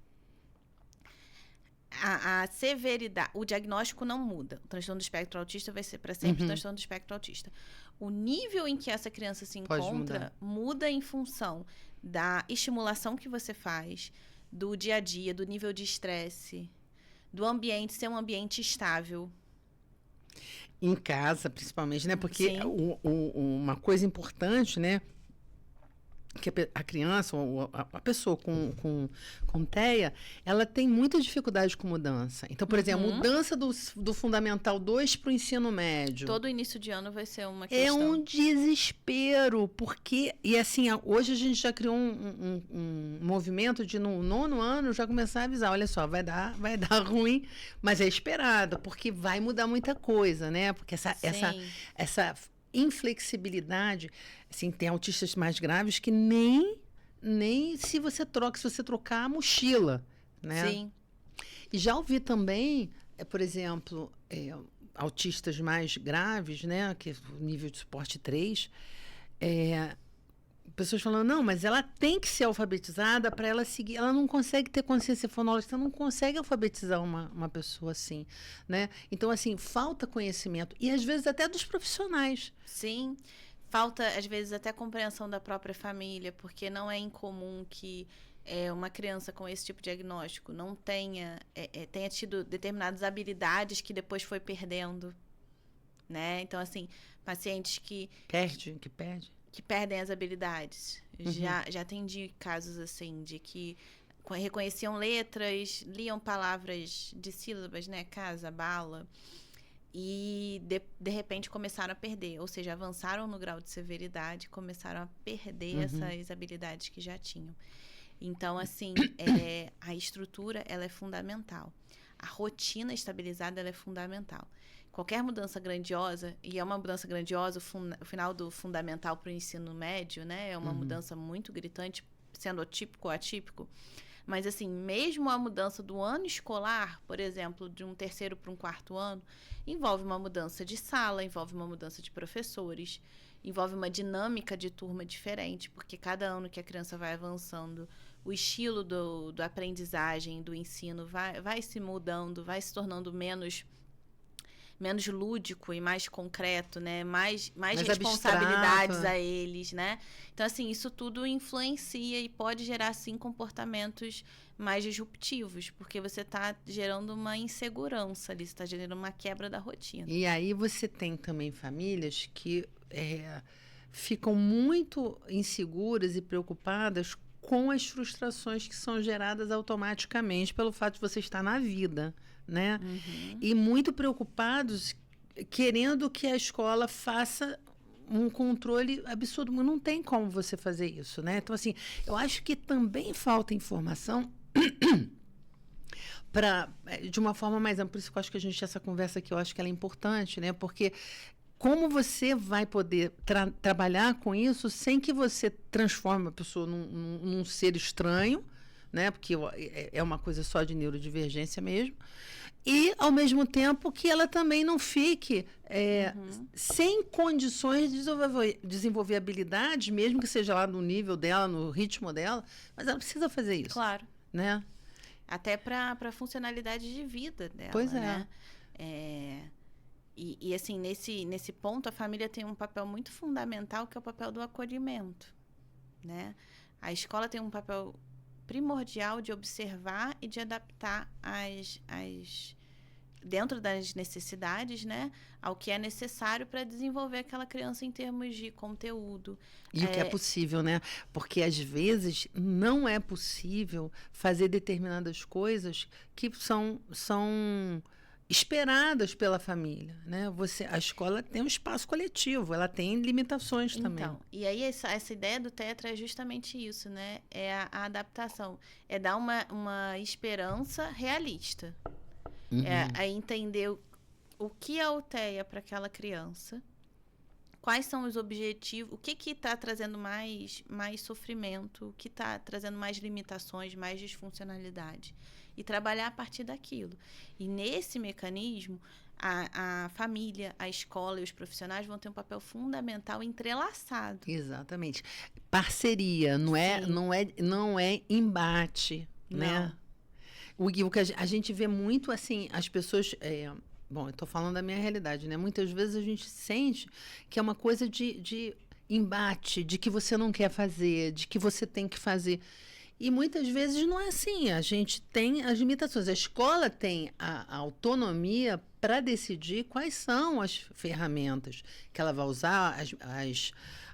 a severidade, o diagnóstico não muda. O transtorno do espectro autista vai ser para sempre o transtorno do espectro autista. O nível em que essa criança se encontra muda em função da estimulação que você faz, do dia a dia, do nível de estresse, do ambiente ser um ambiente estável. Em casa, principalmente, né? Porque uma coisa importante, né? Que a criança, ou a pessoa com TEA, ela tem muita dificuldade com mudança. Então, por exemplo, mudança do Fundamental 2 para o ensino médio. Todo início de ano vai ser uma questão. É um desespero, porque... E assim, hoje a gente já criou um movimento de, no 9º ano, já começar a avisar, olha só, vai dar ruim, mas é esperado, porque vai mudar muita coisa, né? Porque essa inflexibilidade, assim, tem autistas mais graves que nem se você trocar a mochila, né? Sim. E já ouvi também, por exemplo, autistas mais graves, né, que é o nível de suporte 3, pessoas falando, não, mas ela tem que ser alfabetizada para ela seguir, ela não consegue ter consciência fonológica, ela não consegue alfabetizar uma pessoa assim, né? Então, assim, falta conhecimento, e às vezes até dos profissionais. Sim, falta, às vezes, até compreensão da própria família, porque não é incomum que uma criança com esse tipo de diagnóstico não tenha tido determinadas habilidades que depois foi perdendo, né? Então, assim, pacientes que perdem as habilidades. Já atendi casos assim de que reconheciam letras, liam palavras de sílabas, né? Casa, bala, e de repente começaram a perder, ou seja, avançaram no grau de severidade, começaram a perder essas habilidades que já tinham. Então, assim, a estrutura, ela é fundamental. A rotina estabilizada, ela é fundamental. Qualquer mudança grandiosa, e é uma mudança grandiosa, o final do fundamental para o ensino médio, né? É uma mudança muito gritante, sendo atípico ou atípico. Mas, assim, mesmo a mudança do ano escolar, por exemplo, de um 3º para um 4º ano, envolve uma mudança de sala, envolve uma mudança de professores, envolve uma dinâmica de turma diferente, porque cada ano que a criança vai avançando, o estilo do aprendizagem, do ensino vai se mudando, vai se tornando menos lúdico e mais concreto, né? Mais responsabilidades a eles, né? Então, assim, isso tudo influencia e pode gerar, sim, comportamentos mais disruptivos, porque você está gerando uma insegurança ali, você está gerando uma quebra da rotina. E aí você tem também famílias que ficam muito inseguras e preocupadas com as frustrações que são geradas automaticamente pelo fato de você estar na vida, né? E muito preocupados, querendo que a escola faça um controle absurdo, mas não tem como você fazer isso, né? Então, assim, eu acho que também falta informação de uma forma mais ampla. Por isso que eu acho que essa conversa aqui, eu acho que ela é importante, né? Porque como você vai poder trabalhar com isso sem que você transforme a pessoa num ser estranho, né? Porque é uma coisa só de neurodivergência mesmo. E, ao mesmo tempo, que ela também não fique sem condições de desenvolver habilidades, mesmo que seja lá no nível dela, no ritmo dela, mas ela precisa fazer isso. Claro. Né? Até para a funcionalidade de vida dela, pois é. Né? E assim, nesse ponto, a família tem um papel muito fundamental, que é o papel do acolhimento, né? A escola tem um papel primordial de observar e de adaptar dentro das necessidades, né, ao que é necessário para desenvolver aquela criança em termos de conteúdo. E o que é possível, né? Porque, às vezes, não é possível fazer determinadas coisas que são esperadas pela família, né? A escola tem um espaço coletivo, ela tem limitações também. Então, e aí essa ideia do Tetra é justamente isso, né? É a adaptação, é dar uma esperança realista, é entender o que é o TEA para aquela criança, quais são os objetivos, o que está trazendo mais sofrimento, o que está trazendo mais limitações, mais disfuncionalidade. E trabalhar a partir daquilo. E nesse mecanismo, a família, a escola e os profissionais vão ter um papel fundamental entrelaçado. Exatamente. Parceria, não é embate, Não. Né? O que a gente vê muito, assim, as pessoas... bom, eu estou falando da minha realidade, né? Muitas vezes a gente sente que é uma coisa de embate, de que você não quer fazer, de que você tem que fazer. E muitas vezes não é assim. A gente tem as limitações. A escola tem a autonomia para decidir quais são as ferramentas que ela vai usar,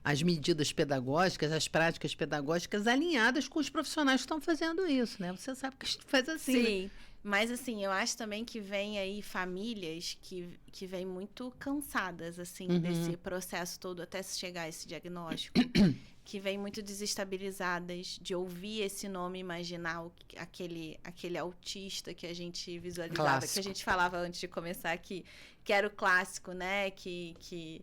as medidas pedagógicas, as práticas pedagógicas alinhadas com os profissionais que estão fazendo isso, né? Você sabe que a gente faz assim, Sim. né? Mas, assim, eu acho também que vem aí famílias que vêm muito cansadas, assim, desse processo todo até se chegar a esse diagnóstico. Que vêm muito desestabilizadas de ouvir esse nome, imaginar aquele autista que a gente visualizava, Clássico. que a gente falava antes de começar aqui, que era o clássico, né? Que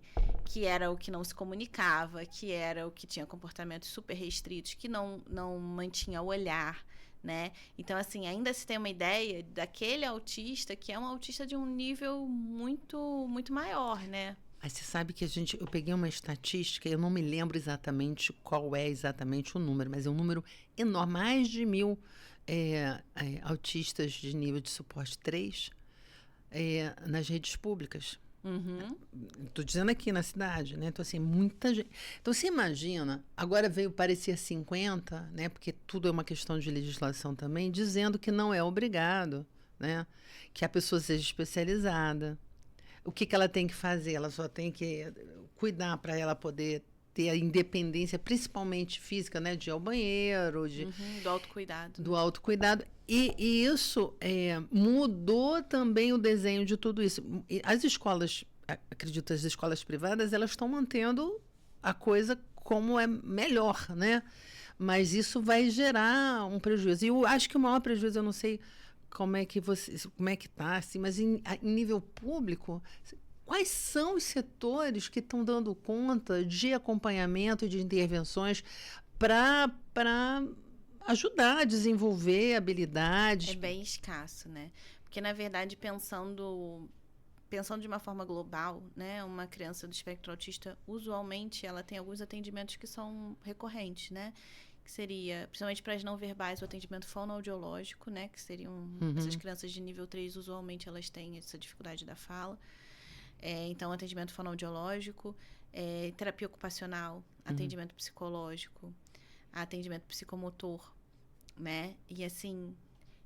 era o que não se comunicava, que era o que tinha comportamentos super restritos, que não mantinha o olhar, né? Então, assim, ainda se tem uma ideia daquele autista que é um autista de um nível muito, muito maior, né? Mas você sabe que eu peguei uma estatística, eu não me lembro exatamente qual é exatamente o número, mas é um número enorme, mais de 1.000 autistas de nível de suporte 3 nas redes públicas. Estou dizendo aqui na cidade, né? Então, assim, muita gente. Então, você imagina, agora veio parecer 50, né? Porque tudo é uma questão de legislação também, dizendo que não é obrigado, né? Que a pessoa seja especializada. O que ela tem que fazer? Ela só tem que cuidar para ela poder ter a independência, principalmente física, né? De ir ao banheiro, Do autocuidado. do autocuidado. E isso mudou também o desenho de tudo isso. E as escolas, acredito, as escolas privadas, elas estão mantendo a coisa como é melhor, né? Mas isso vai gerar um prejuízo. E eu acho que o maior prejuízo, eu não sei como é que está, assim, mas em nível público, quais são os setores que estão dando conta de acompanhamento e de intervenções para ajudar a desenvolver habilidades? É bem escasso, né? Porque, na verdade, pensando de uma forma global, né? Uma criança do espectro autista, usualmente, ela tem alguns atendimentos que são recorrentes, né? Que seria, principalmente para as não verbais, o atendimento fonoaudiológico, né? Que seriam essas crianças de nível 3, usualmente elas têm essa dificuldade da fala. Então, atendimento fonoaudiológico, terapia ocupacional, atendimento psicológico, atendimento psicomotor, né? E, assim,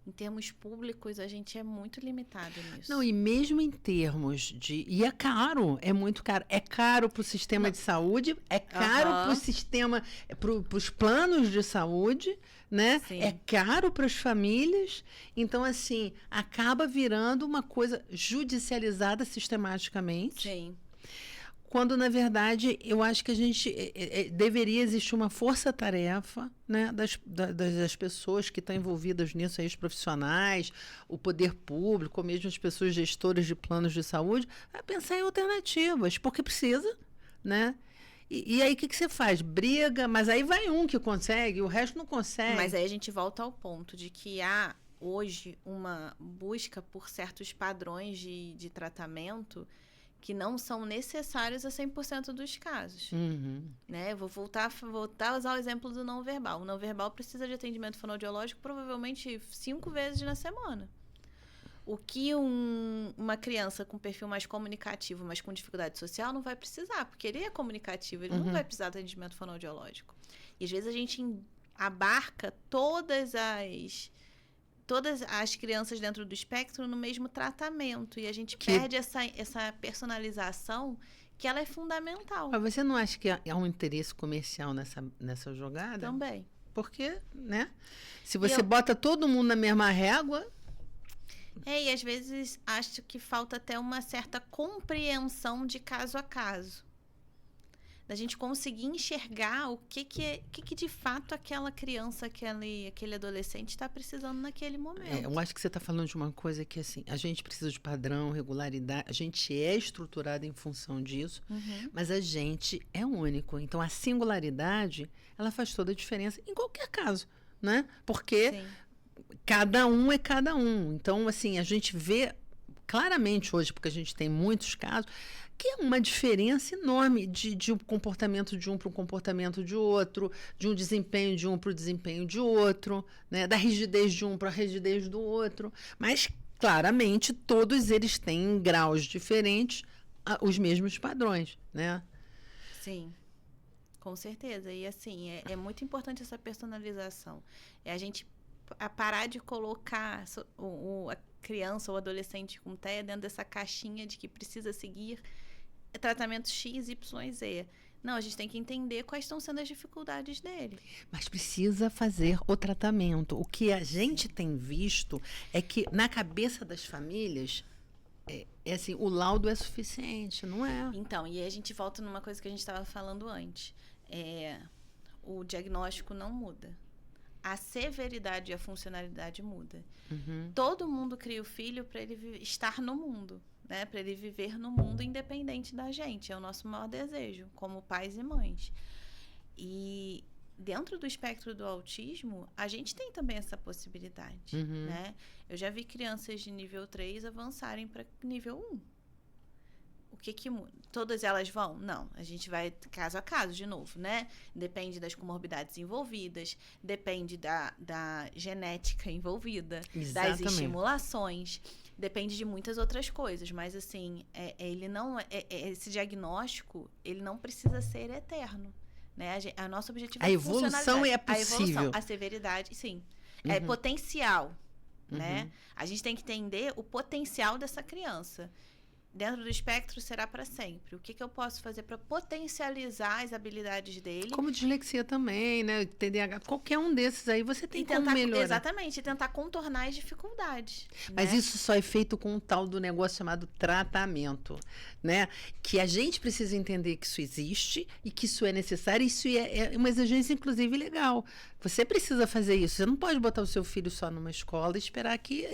em termos públicos, a gente é muito limitado nisso. Não, e mesmo em termos de... E é caro, é muito caro. É caro para o sistema de saúde, é caro para o sistema, para os planos de saúde, né? Sim. É caro para as famílias. Então, assim, acaba virando uma coisa judicializada sistematicamente. Sim. Quando, na verdade, eu acho que a gente deveria existir uma força-tarefa, né, das pessoas que estão envolvidas nisso, aí, os profissionais, o poder público, ou mesmo as pessoas gestoras de planos de saúde, a pensar em alternativas, porque precisa, né? E aí, o que você faz? Briga, mas aí vai um que consegue, o resto não consegue. Mas aí a gente volta ao ponto de que há, hoje, uma busca por certos padrões de tratamento que não são necessários a 100% dos casos. Né? Vou voltar a usar o exemplo do não verbal. O não verbal precisa de atendimento fonoaudiológico provavelmente 5 vezes na semana. O que uma criança com perfil mais comunicativo, mas com dificuldade social, não vai precisar, porque ele é comunicativo, ele não vai precisar de atendimento fonoaudiológico. E às vezes a gente abarca todas as crianças dentro do espectro no mesmo tratamento. E a gente perde essa personalização que ela é fundamental. Mas você não acha que há um interesse comercial nessa jogada? Também. Porque, né? Se você bota todo mundo na mesma régua... E às vezes acho que falta até uma certa compreensão de caso a caso. Da gente conseguir enxergar o que de fato aquela criança, aquele adolescente está precisando naquele momento. Eu acho que você está falando de uma coisa que, assim, a gente precisa de padrão, regularidade, a gente é estruturado em função disso, mas a gente é único. Então, a singularidade, ela faz toda a diferença em qualquer caso, né? Porque cada um é cada um. Então, assim, a gente vê claramente hoje, porque a gente tem muitos casos, que é uma diferença enorme de um comportamento de um para um comportamento de outro, de um desempenho de um para o desempenho de outro, né? Da rigidez de um para a rigidez do outro. Mas, claramente, todos eles têm em graus diferentes os mesmos padrões, né? Sim, com certeza. E assim, é muito importante essa personalização. É a gente parar de colocar a criança ou adolescente com TEA dentro dessa caixinha de que precisa seguir tratamento X, Y, Z. Não, a gente tem que entender quais estão sendo as dificuldades dele. Mas precisa fazer o tratamento. O que a gente tem visto é que na cabeça das famílias é assim, o laudo é suficiente, não é? Então, e aí a gente volta numa coisa que a gente estava falando antes. O diagnóstico não muda. A severidade e a funcionalidade muda. Uhum. Todo mundo cria o filho para ele estar no mundo, né? Para ele viver no mundo independente da gente. É o nosso maior desejo, como pais e mães. E dentro do espectro do autismo, a gente tem também essa possibilidade, né? Eu já vi crianças de nível 3 avançarem para nível 1. O que muda? Todas elas vão? Não. A gente vai caso a caso, de novo, né? Depende das comorbidades envolvidas, depende da genética envolvida, das estimulações, depende de muitas outras coisas. Mas, assim, ele não esse diagnóstico, ele não precisa ser eterno, né? A nosso objetivo a evolução é possível. A evolução, a severidade, sim. É potencial, né? A gente tem que entender o potencial dessa criança. Dentro do espectro será para sempre. O que eu posso fazer para potencializar as habilidades dele? Como dislexia também, né? TDAH, qualquer um desses aí você tem como melhorar. Exatamente, tentar contornar as dificuldades. Mas né? isso só é feito com um tal do negócio chamado tratamento, né? Que a gente precisa entender que isso existe e que isso é necessário. Isso é uma exigência, inclusive, legal. Você precisa fazer isso. Você não pode botar o seu filho só numa escola e esperar que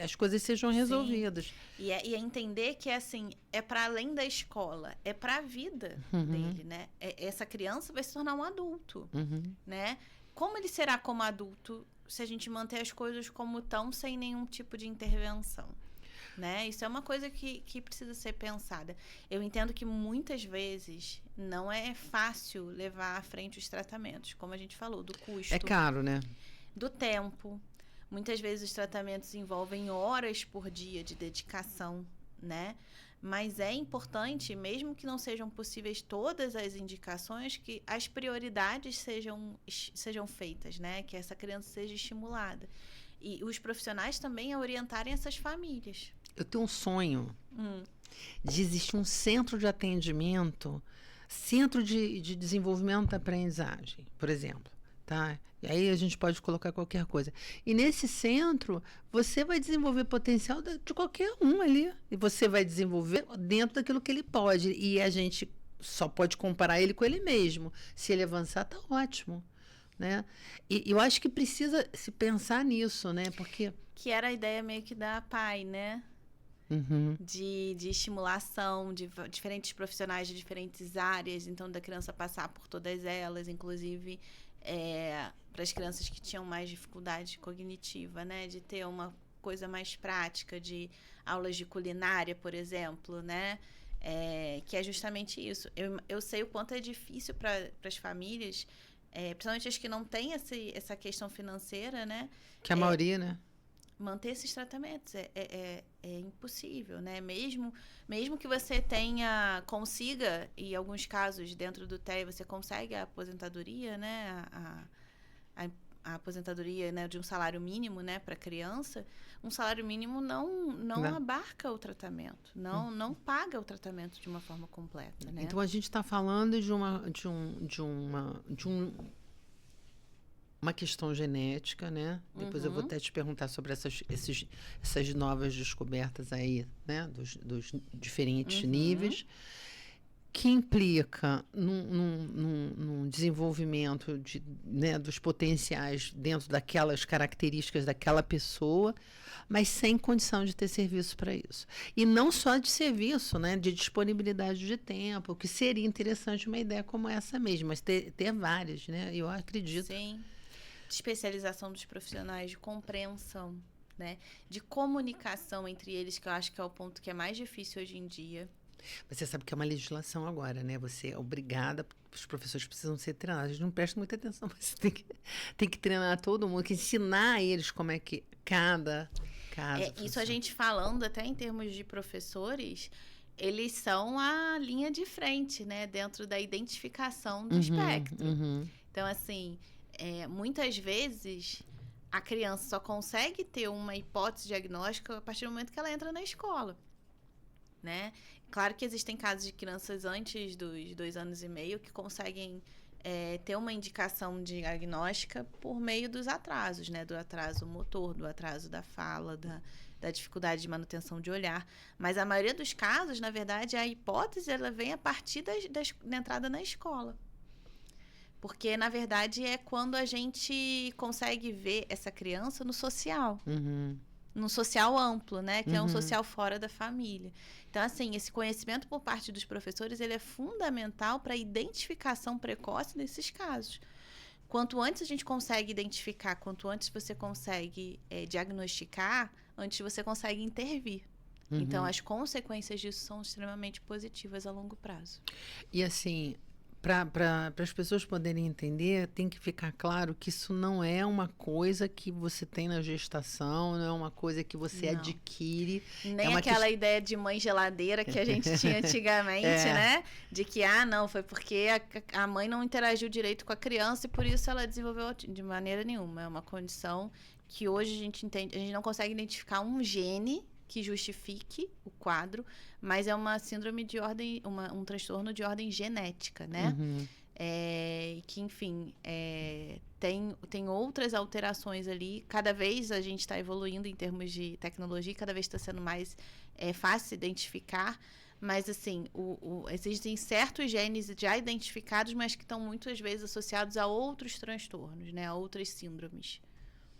as coisas sejam resolvidas. E é entender que assim, é para além da escola, é para a vida dele, né? Essa criança vai se tornar um adulto, né? Como ele será como adulto se a gente manter as coisas como estão, sem nenhum tipo de intervenção? Né? Isso é uma coisa que precisa ser pensada. Eu entendo que muitas vezes não é fácil levar à frente os tratamentos, como a gente falou, do custo. É caro, né? Do tempo. Muitas vezes os tratamentos envolvem horas por dia de dedicação, né? Mas é importante, mesmo que não sejam possíveis todas as indicações, que as prioridades sejam feitas, né? Que essa criança seja estimulada. E os profissionais também a orientarem essas famílias. Eu tenho um sonho de existir um centro de atendimento, centro de desenvolvimento da aprendizagem, por exemplo. Tá? E aí a gente pode colocar qualquer coisa. E nesse centro, você vai desenvolver potencial de qualquer um ali. E você vai desenvolver dentro daquilo que ele pode. E a gente só pode comparar ele com ele mesmo. Se ele avançar, tá ótimo. Né? E eu acho que precisa se pensar nisso, né? Porque... Que era a ideia meio que da PAI, né? De estimulação de diferentes profissionais de diferentes áreas. Então, da criança passar por todas elas, inclusive... para as crianças que tinham mais dificuldade cognitiva, né? De ter uma coisa mais prática, de aulas de culinária, por exemplo, né? Que é justamente isso. Eu sei o quanto é difícil para as famílias, principalmente as que não têm essa questão financeira, né? Que a maioria, né? Manter esses tratamentos é impossível, né? Mesmo que você consiga, em alguns casos, dentro do TEA, você consegue a aposentadoria, né? A aposentadoria, né, de um salário mínimo, né, para criança, um salário mínimo não abarca o tratamento, não paga o tratamento de uma forma completa, né? Então a gente está falando de uma questão genética, né? Depois eu vou até te perguntar sobre essas novas descobertas aí, né? Dos diferentes níveis, que implica num desenvolvimento né, dos potenciais dentro daquelas características daquela pessoa, mas sem condição de ter serviço para isso. E não só de serviço, né? De disponibilidade de tempo, que seria interessante uma ideia como essa mesmo, mas ter várias, né? Eu acredito. Sim. De especialização dos profissionais, de compreensão, né? De comunicação entre eles, que eu acho que é o ponto que é mais difícil hoje em dia. Você sabe que é uma legislação agora, né? Você é obrigada, os professores precisam ser treinados. A gente não presta muita atenção, mas você tem que treinar todo mundo, que ensinar eles como é que cada caso Isso funciona. a gente falando até em termos de professores, eles são a linha de frente, né? Dentro da identificação do espectro. Então, assim, muitas vezes a criança só consegue ter uma hipótese diagnóstica a partir do momento que ela entra na escola, né? Claro que existem casos de crianças antes dos 2 anos e meio que conseguem ter uma indicação diagnóstica por meio dos atrasos, né? Do atraso motor, do atraso da fala, da dificuldade de manutenção de olhar. Mas a maioria dos casos, na verdade, a hipótese ela vem a partir da entrada na escola. Porque, na verdade, é quando a gente consegue ver essa criança no social. Num social amplo, né? Que é um social fora da família. Então, assim, esse conhecimento por parte dos professores, ele é fundamental para a identificação precoce desses casos. Quanto antes a gente consegue identificar, quanto antes você consegue diagnosticar, antes você consegue intervir. Então, as consequências disso são extremamente positivas a longo prazo. E, assim, para as pessoas poderem entender, tem que ficar claro que isso não é uma coisa que você tem na gestação, não é uma coisa que você adquire. Nem aquela ideia de mãe geladeira que a gente tinha antigamente, né? De que, não, foi porque a mãe não interagiu direito com a criança e por isso ela desenvolveu de maneira nenhuma. É uma condição que hoje a gente entende, a gente não consegue identificar um gene que justifique o quadro, mas é uma síndrome de ordem, um transtorno de ordem genética, né? Que, enfim, tem outras alterações ali. Cada vez a gente está evoluindo em termos de tecnologia, cada vez está sendo mais fácil identificar, mas, assim, existem certos genes já identificados, mas que estão muitas vezes associados a outros transtornos, né? A outras síndromes.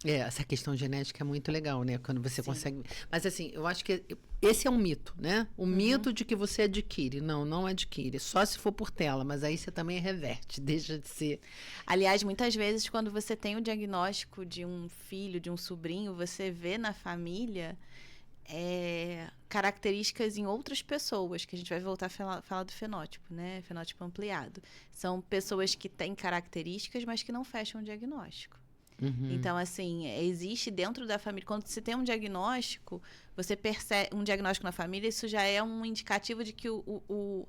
Essa questão genética é muito legal, né? Quando você consegue... Mas, assim, eu acho que esse é um mito, né? O mito de que você adquire. Não adquire. Só se for por tela, mas aí você também reverte, deixa de ser. Aliás, muitas vezes, quando você tem o diagnóstico de um filho, de um sobrinho, você vê na família características em outras pessoas, que a gente vai voltar a falar do fenótipo, né? Fenótipo ampliado. São pessoas que têm características, mas que não fecham o diagnóstico. Então, assim, existe dentro da família... Quando você tem um diagnóstico, você percebe... Um diagnóstico na família, isso já é um indicativo de que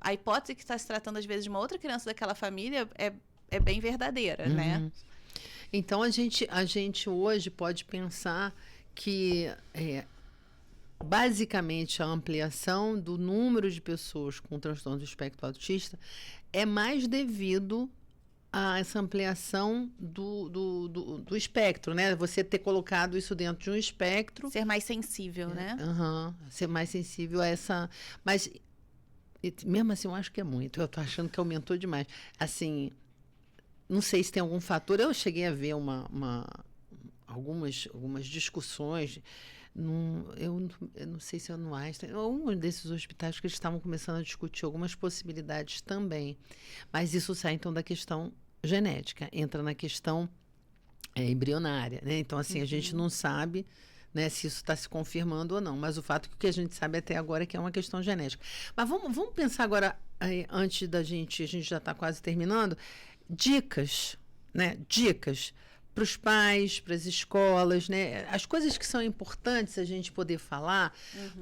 a hipótese que está se tratando, às vezes, de uma outra criança daquela família é bem verdadeira, né? Então, a gente hoje pode pensar que... basicamente, a ampliação do número de pessoas com transtorno do espectro autista é mais devido a essa ampliação do espectro, né? Você ter colocado isso dentro de um espectro. Ser mais sensível, né? Ser mais sensível a essa... Mas, mesmo assim, eu acho que é muito. Eu tô achando que aumentou demais. Assim, não sei se tem algum fator. Eu cheguei a ver algumas discussões... eu não sei se é no Einstein, um desses hospitais que eles estavam começando a discutir algumas possibilidades também. Mas isso sai, então, da questão genética, entra na questão embrionária, né? Então, assim, a gente não sabe, né, se isso está se confirmando ou não, mas o fato é que o que a gente sabe até agora é que é uma questão genética. Mas vamos pensar agora, antes a gente já está quase terminando, dicas, né? Dicas para os pais, para as escolas, né? As coisas que são importantes a gente poder falar,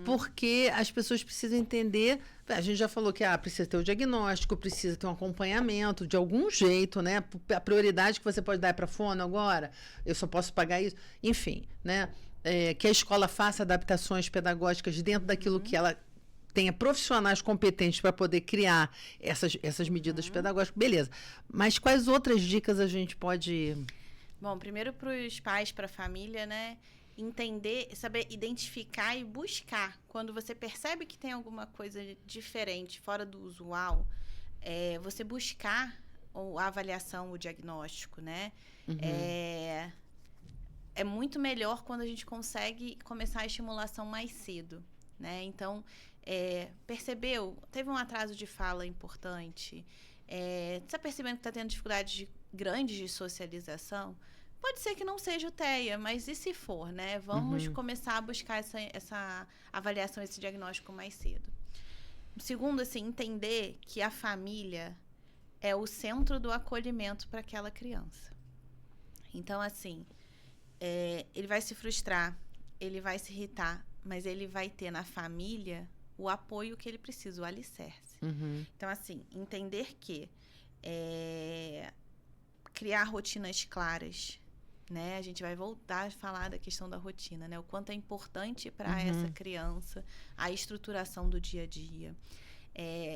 porque as pessoas precisam entender. A gente já falou que precisa ter o diagnóstico, precisa ter um acompanhamento de algum jeito, né? A prioridade que você pode dar é para fono agora, eu só posso pagar isso. Enfim, né? Que a escola faça adaptações pedagógicas dentro daquilo que ela tenha profissionais competentes para poder criar essas medidas pedagógicas. Beleza. Mas quais outras dicas a gente pode... Bom, primeiro para os pais, para a família, né? Entender, saber identificar e buscar. Quando você percebe que tem alguma coisa diferente, fora do usual, você buscar a avaliação, o diagnóstico, né? É muito melhor quando a gente consegue começar a estimulação mais cedo, né? Então, percebeu? Teve um atraso de fala importante? Está percebendo que está tendo dificuldades grandes de socialização? Pode ser que não seja o TEA, mas e se for, né? Vamos começar a buscar essa avaliação, esse diagnóstico mais cedo. Segundo, assim, entender que a família é o centro do acolhimento para aquela criança. Então, assim, ele vai se frustrar, ele vai se irritar, mas ele vai ter na família o apoio que ele precisa, o alicerce. Então, assim, entender que criar rotinas claras, né? A gente vai voltar a falar da questão da rotina, né? O quanto é importante para essa criança a estruturação do dia a dia.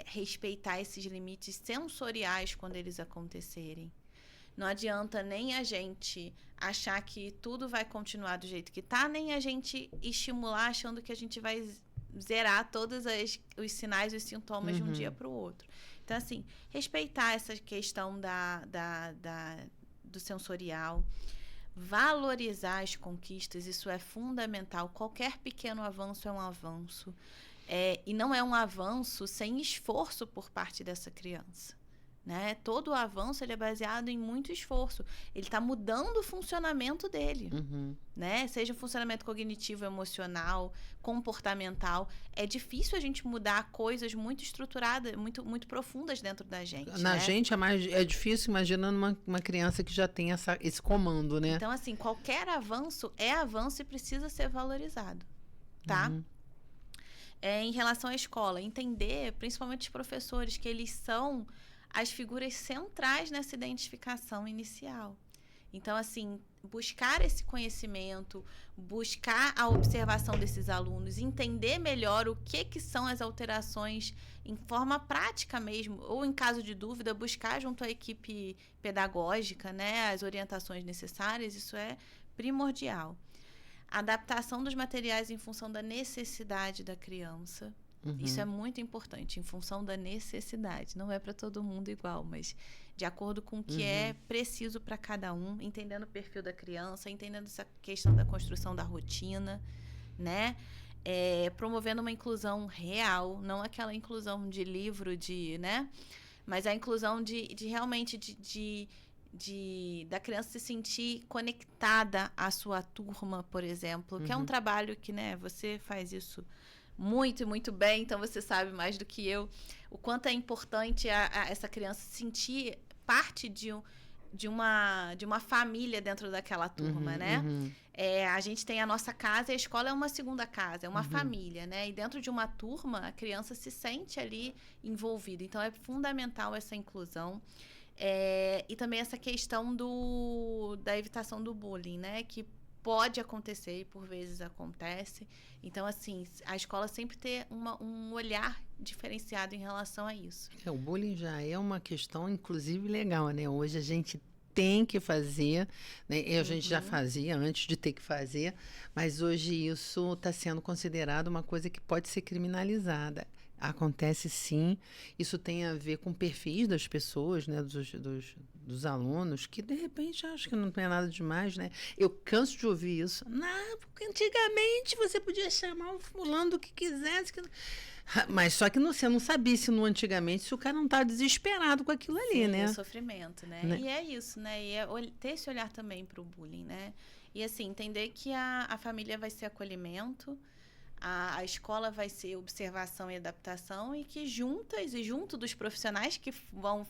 Respeitar esses limites sensoriais quando eles acontecerem. Não adianta nem a gente achar que tudo vai continuar do jeito que está, nem a gente estimular achando que a gente vai zerar todos os sinais e os sintomas de um dia para o outro. Então, assim, respeitar essa questão do sensorial, valorizar as conquistas, isso é fundamental. Qualquer pequeno avanço é um avanço. E não é um avanço sem esforço por parte dessa criança. Né? Todo o avanço ele é baseado em muito esforço. Ele está mudando o funcionamento dele. Né? Seja o funcionamento cognitivo, emocional, comportamental. É difícil a gente mudar coisas muito estruturadas, muito, muito profundas dentro da gente. Na gente é difícil, imaginando uma criança que já tem esse comando, né? Então, assim, qualquer avanço é avanço e precisa ser valorizado. Tá? Em relação à escola, entender, principalmente os professores, que eles são as figuras centrais nessa identificação inicial. Então, assim, buscar esse conhecimento, buscar a observação desses alunos, entender melhor o que são as alterações em forma prática mesmo, ou em caso de dúvida, buscar junto à equipe pedagógica, né, as orientações necessárias, isso é primordial. Adaptação dos materiais em função da necessidade da criança. Isso é muito importante, em função da necessidade. Não é para todo mundo igual, mas de acordo com o que é preciso para cada um, entendendo o perfil da criança, entendendo essa questão da construção da rotina, né? Promovendo uma inclusão real, não aquela inclusão de livro, né? Mas a inclusão de realmente da criança se sentir conectada à sua turma, por exemplo, que é um trabalho que, né, você faz isso muito, muito bem, então você sabe mais do que eu, o quanto é importante essa criança sentir parte de uma família dentro daquela turma, né? A gente tem a nossa casa e a escola é uma segunda casa, é uma família, né? E dentro de uma turma, a criança se sente ali envolvida. Então, é fundamental essa inclusão. E também essa questão da evitação do bullying, né? Que pode acontecer e por vezes acontece. Então, assim, a escola sempre ter um olhar diferenciado em relação a isso. O bullying já é uma questão, inclusive, legal, né? Hoje a gente tem que fazer, né? A gente já fazia antes de ter que fazer, mas hoje isso está sendo considerado uma coisa que pode ser criminalizada. Acontece sim, isso tem a ver com perfis das pessoas, né, dos alunos, que de repente acho que não tem nada demais, né? Eu canso de ouvir isso. Não, porque antigamente você podia chamar o fulano do que quisesse. Mas só que você não sabia antigamente se o cara não estava desesperado com aquilo ali, sim, né? O sofrimento, né? E é isso, né? E ter esse olhar também para o bullying, né? E assim, entender que a família vai ser acolhimento, a escola vai ser observação e adaptação e que juntas e junto dos profissionais que vão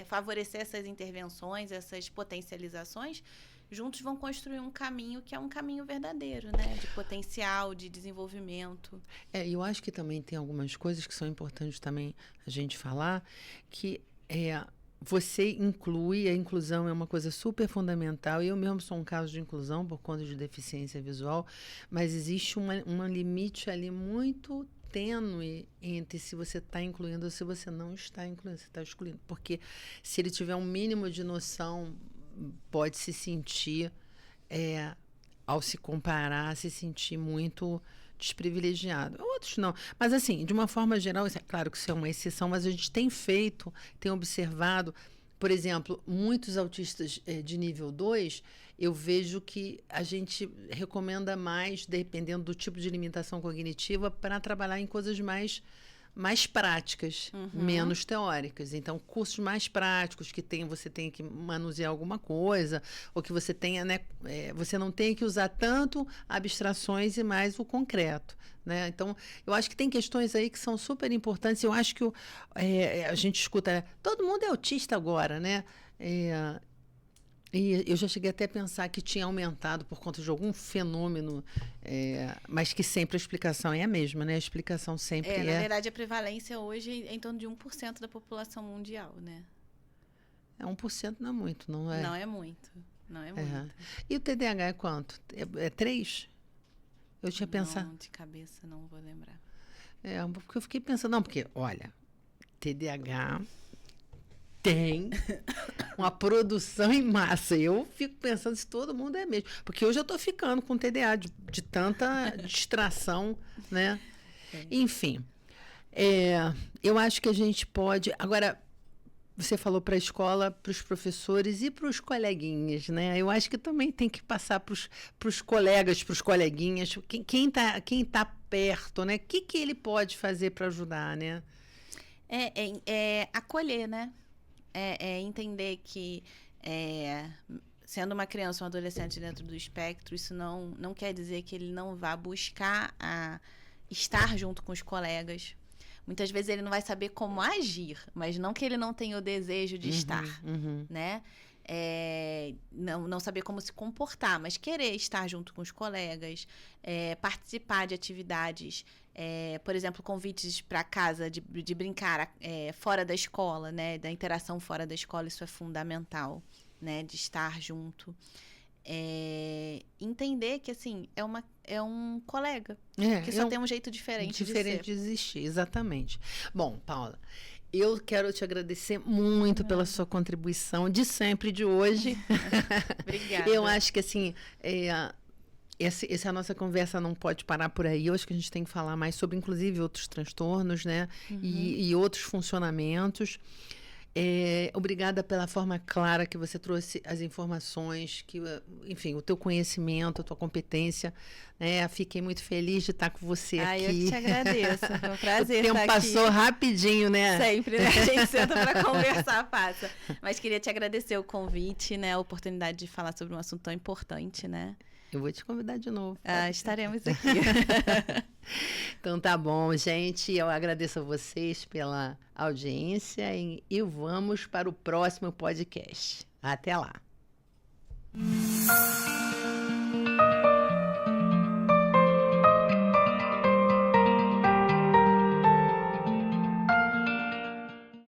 favorecer essas intervenções, essas potencializações, juntos vão construir um caminho que é um caminho verdadeiro, né? De potencial, de desenvolvimento. Eu acho que também tem algumas coisas que são importantes também a gente falar, que você inclui, a inclusão é uma coisa super fundamental. Eu mesmo sou um caso de inclusão por conta de deficiência visual, mas existe um limite ali muito tênue entre se você está incluindo ou se você não está incluindo, você está excluindo. Porque se ele tiver um mínimo de noção, pode se sentir, ao se comparar, se sentir muito desprivilegiado. Outros não. Mas, assim, de uma forma geral, claro que isso é uma exceção, mas a gente tem observado, por exemplo, muitos autistas de nível 2, eu vejo que a gente recomenda mais, dependendo do tipo de limitação cognitiva, para trabalhar em coisas mais mais práticas, menos teóricas. Então, cursos mais práticos que você tem que manusear alguma coisa, ou que você tenha, né, você não tem que usar tanto abstrações e mais o concreto, né? Então, eu acho que tem questões aí que são super importantes. Eu acho que a gente escuta, todo mundo é autista agora, né? E eu já cheguei até a pensar que tinha aumentado por conta de algum fenômeno, mas que sempre a explicação é a mesma, né? A explicação sempre é... Na verdade, a prevalência hoje é em torno de 1% da população mundial, né? 1% não é muito, não é? Não é muito, não é muito. E o TDAH é quanto? É 3? Eu tinha pensado... Não, de cabeça não vou lembrar. Porque eu fiquei pensando... Não, porque, olha, TDAH... tem uma produção em massa. Eu fico pensando se todo mundo é mesmo. Porque hoje eu estou ficando com TDA de tanta distração, né? Enfim, eu acho que a gente pode... Agora, você falou para a escola, para os professores e para os coleguinhas, né? Eu acho que também tem que passar para os colegas, para os coleguinhas, quem tá perto, né? O que ele pode fazer para ajudar, né? Acolher, né? Entender que, sendo uma criança ou um adolescente dentro do espectro, isso não quer dizer que ele não vá buscar estar junto com os colegas. Muitas vezes ele não vai saber como agir, mas não que ele não tenha o desejo de estar, né? Não saber como se comportar, mas querer estar junto com os colegas, participar de atividades, por exemplo, convites para casa de brincar fora da escola, né? Da interação fora da escola, isso é fundamental, né? De estar junto. Entender que, assim, é um colega, que só tem um jeito diferente de ser. De existir, exatamente. Bom, Paula, eu quero te agradecer muito pela sua contribuição de sempre, de hoje. Obrigada. Eu acho que, assim, essa nossa conversa não pode parar por aí. Eu acho que a gente tem que falar mais sobre, inclusive, outros transtornos, né? E outros funcionamentos. Obrigada pela forma clara que você trouxe as informações, enfim, o teu conhecimento, a tua competência, né? Fiquei muito feliz de estar com você aqui. Eu que te agradeço, foi um prazer estar aqui. O tempo passou rapidinho, né? Sempre, né? A gente senta para conversar, passa. Mas queria te agradecer o convite, né? A oportunidade de falar sobre um assunto tão importante, né? Eu vou te convidar de novo. Estaremos aqui. Então tá bom, gente. Eu agradeço a vocês pela audiência e vamos para o próximo podcast. Até lá.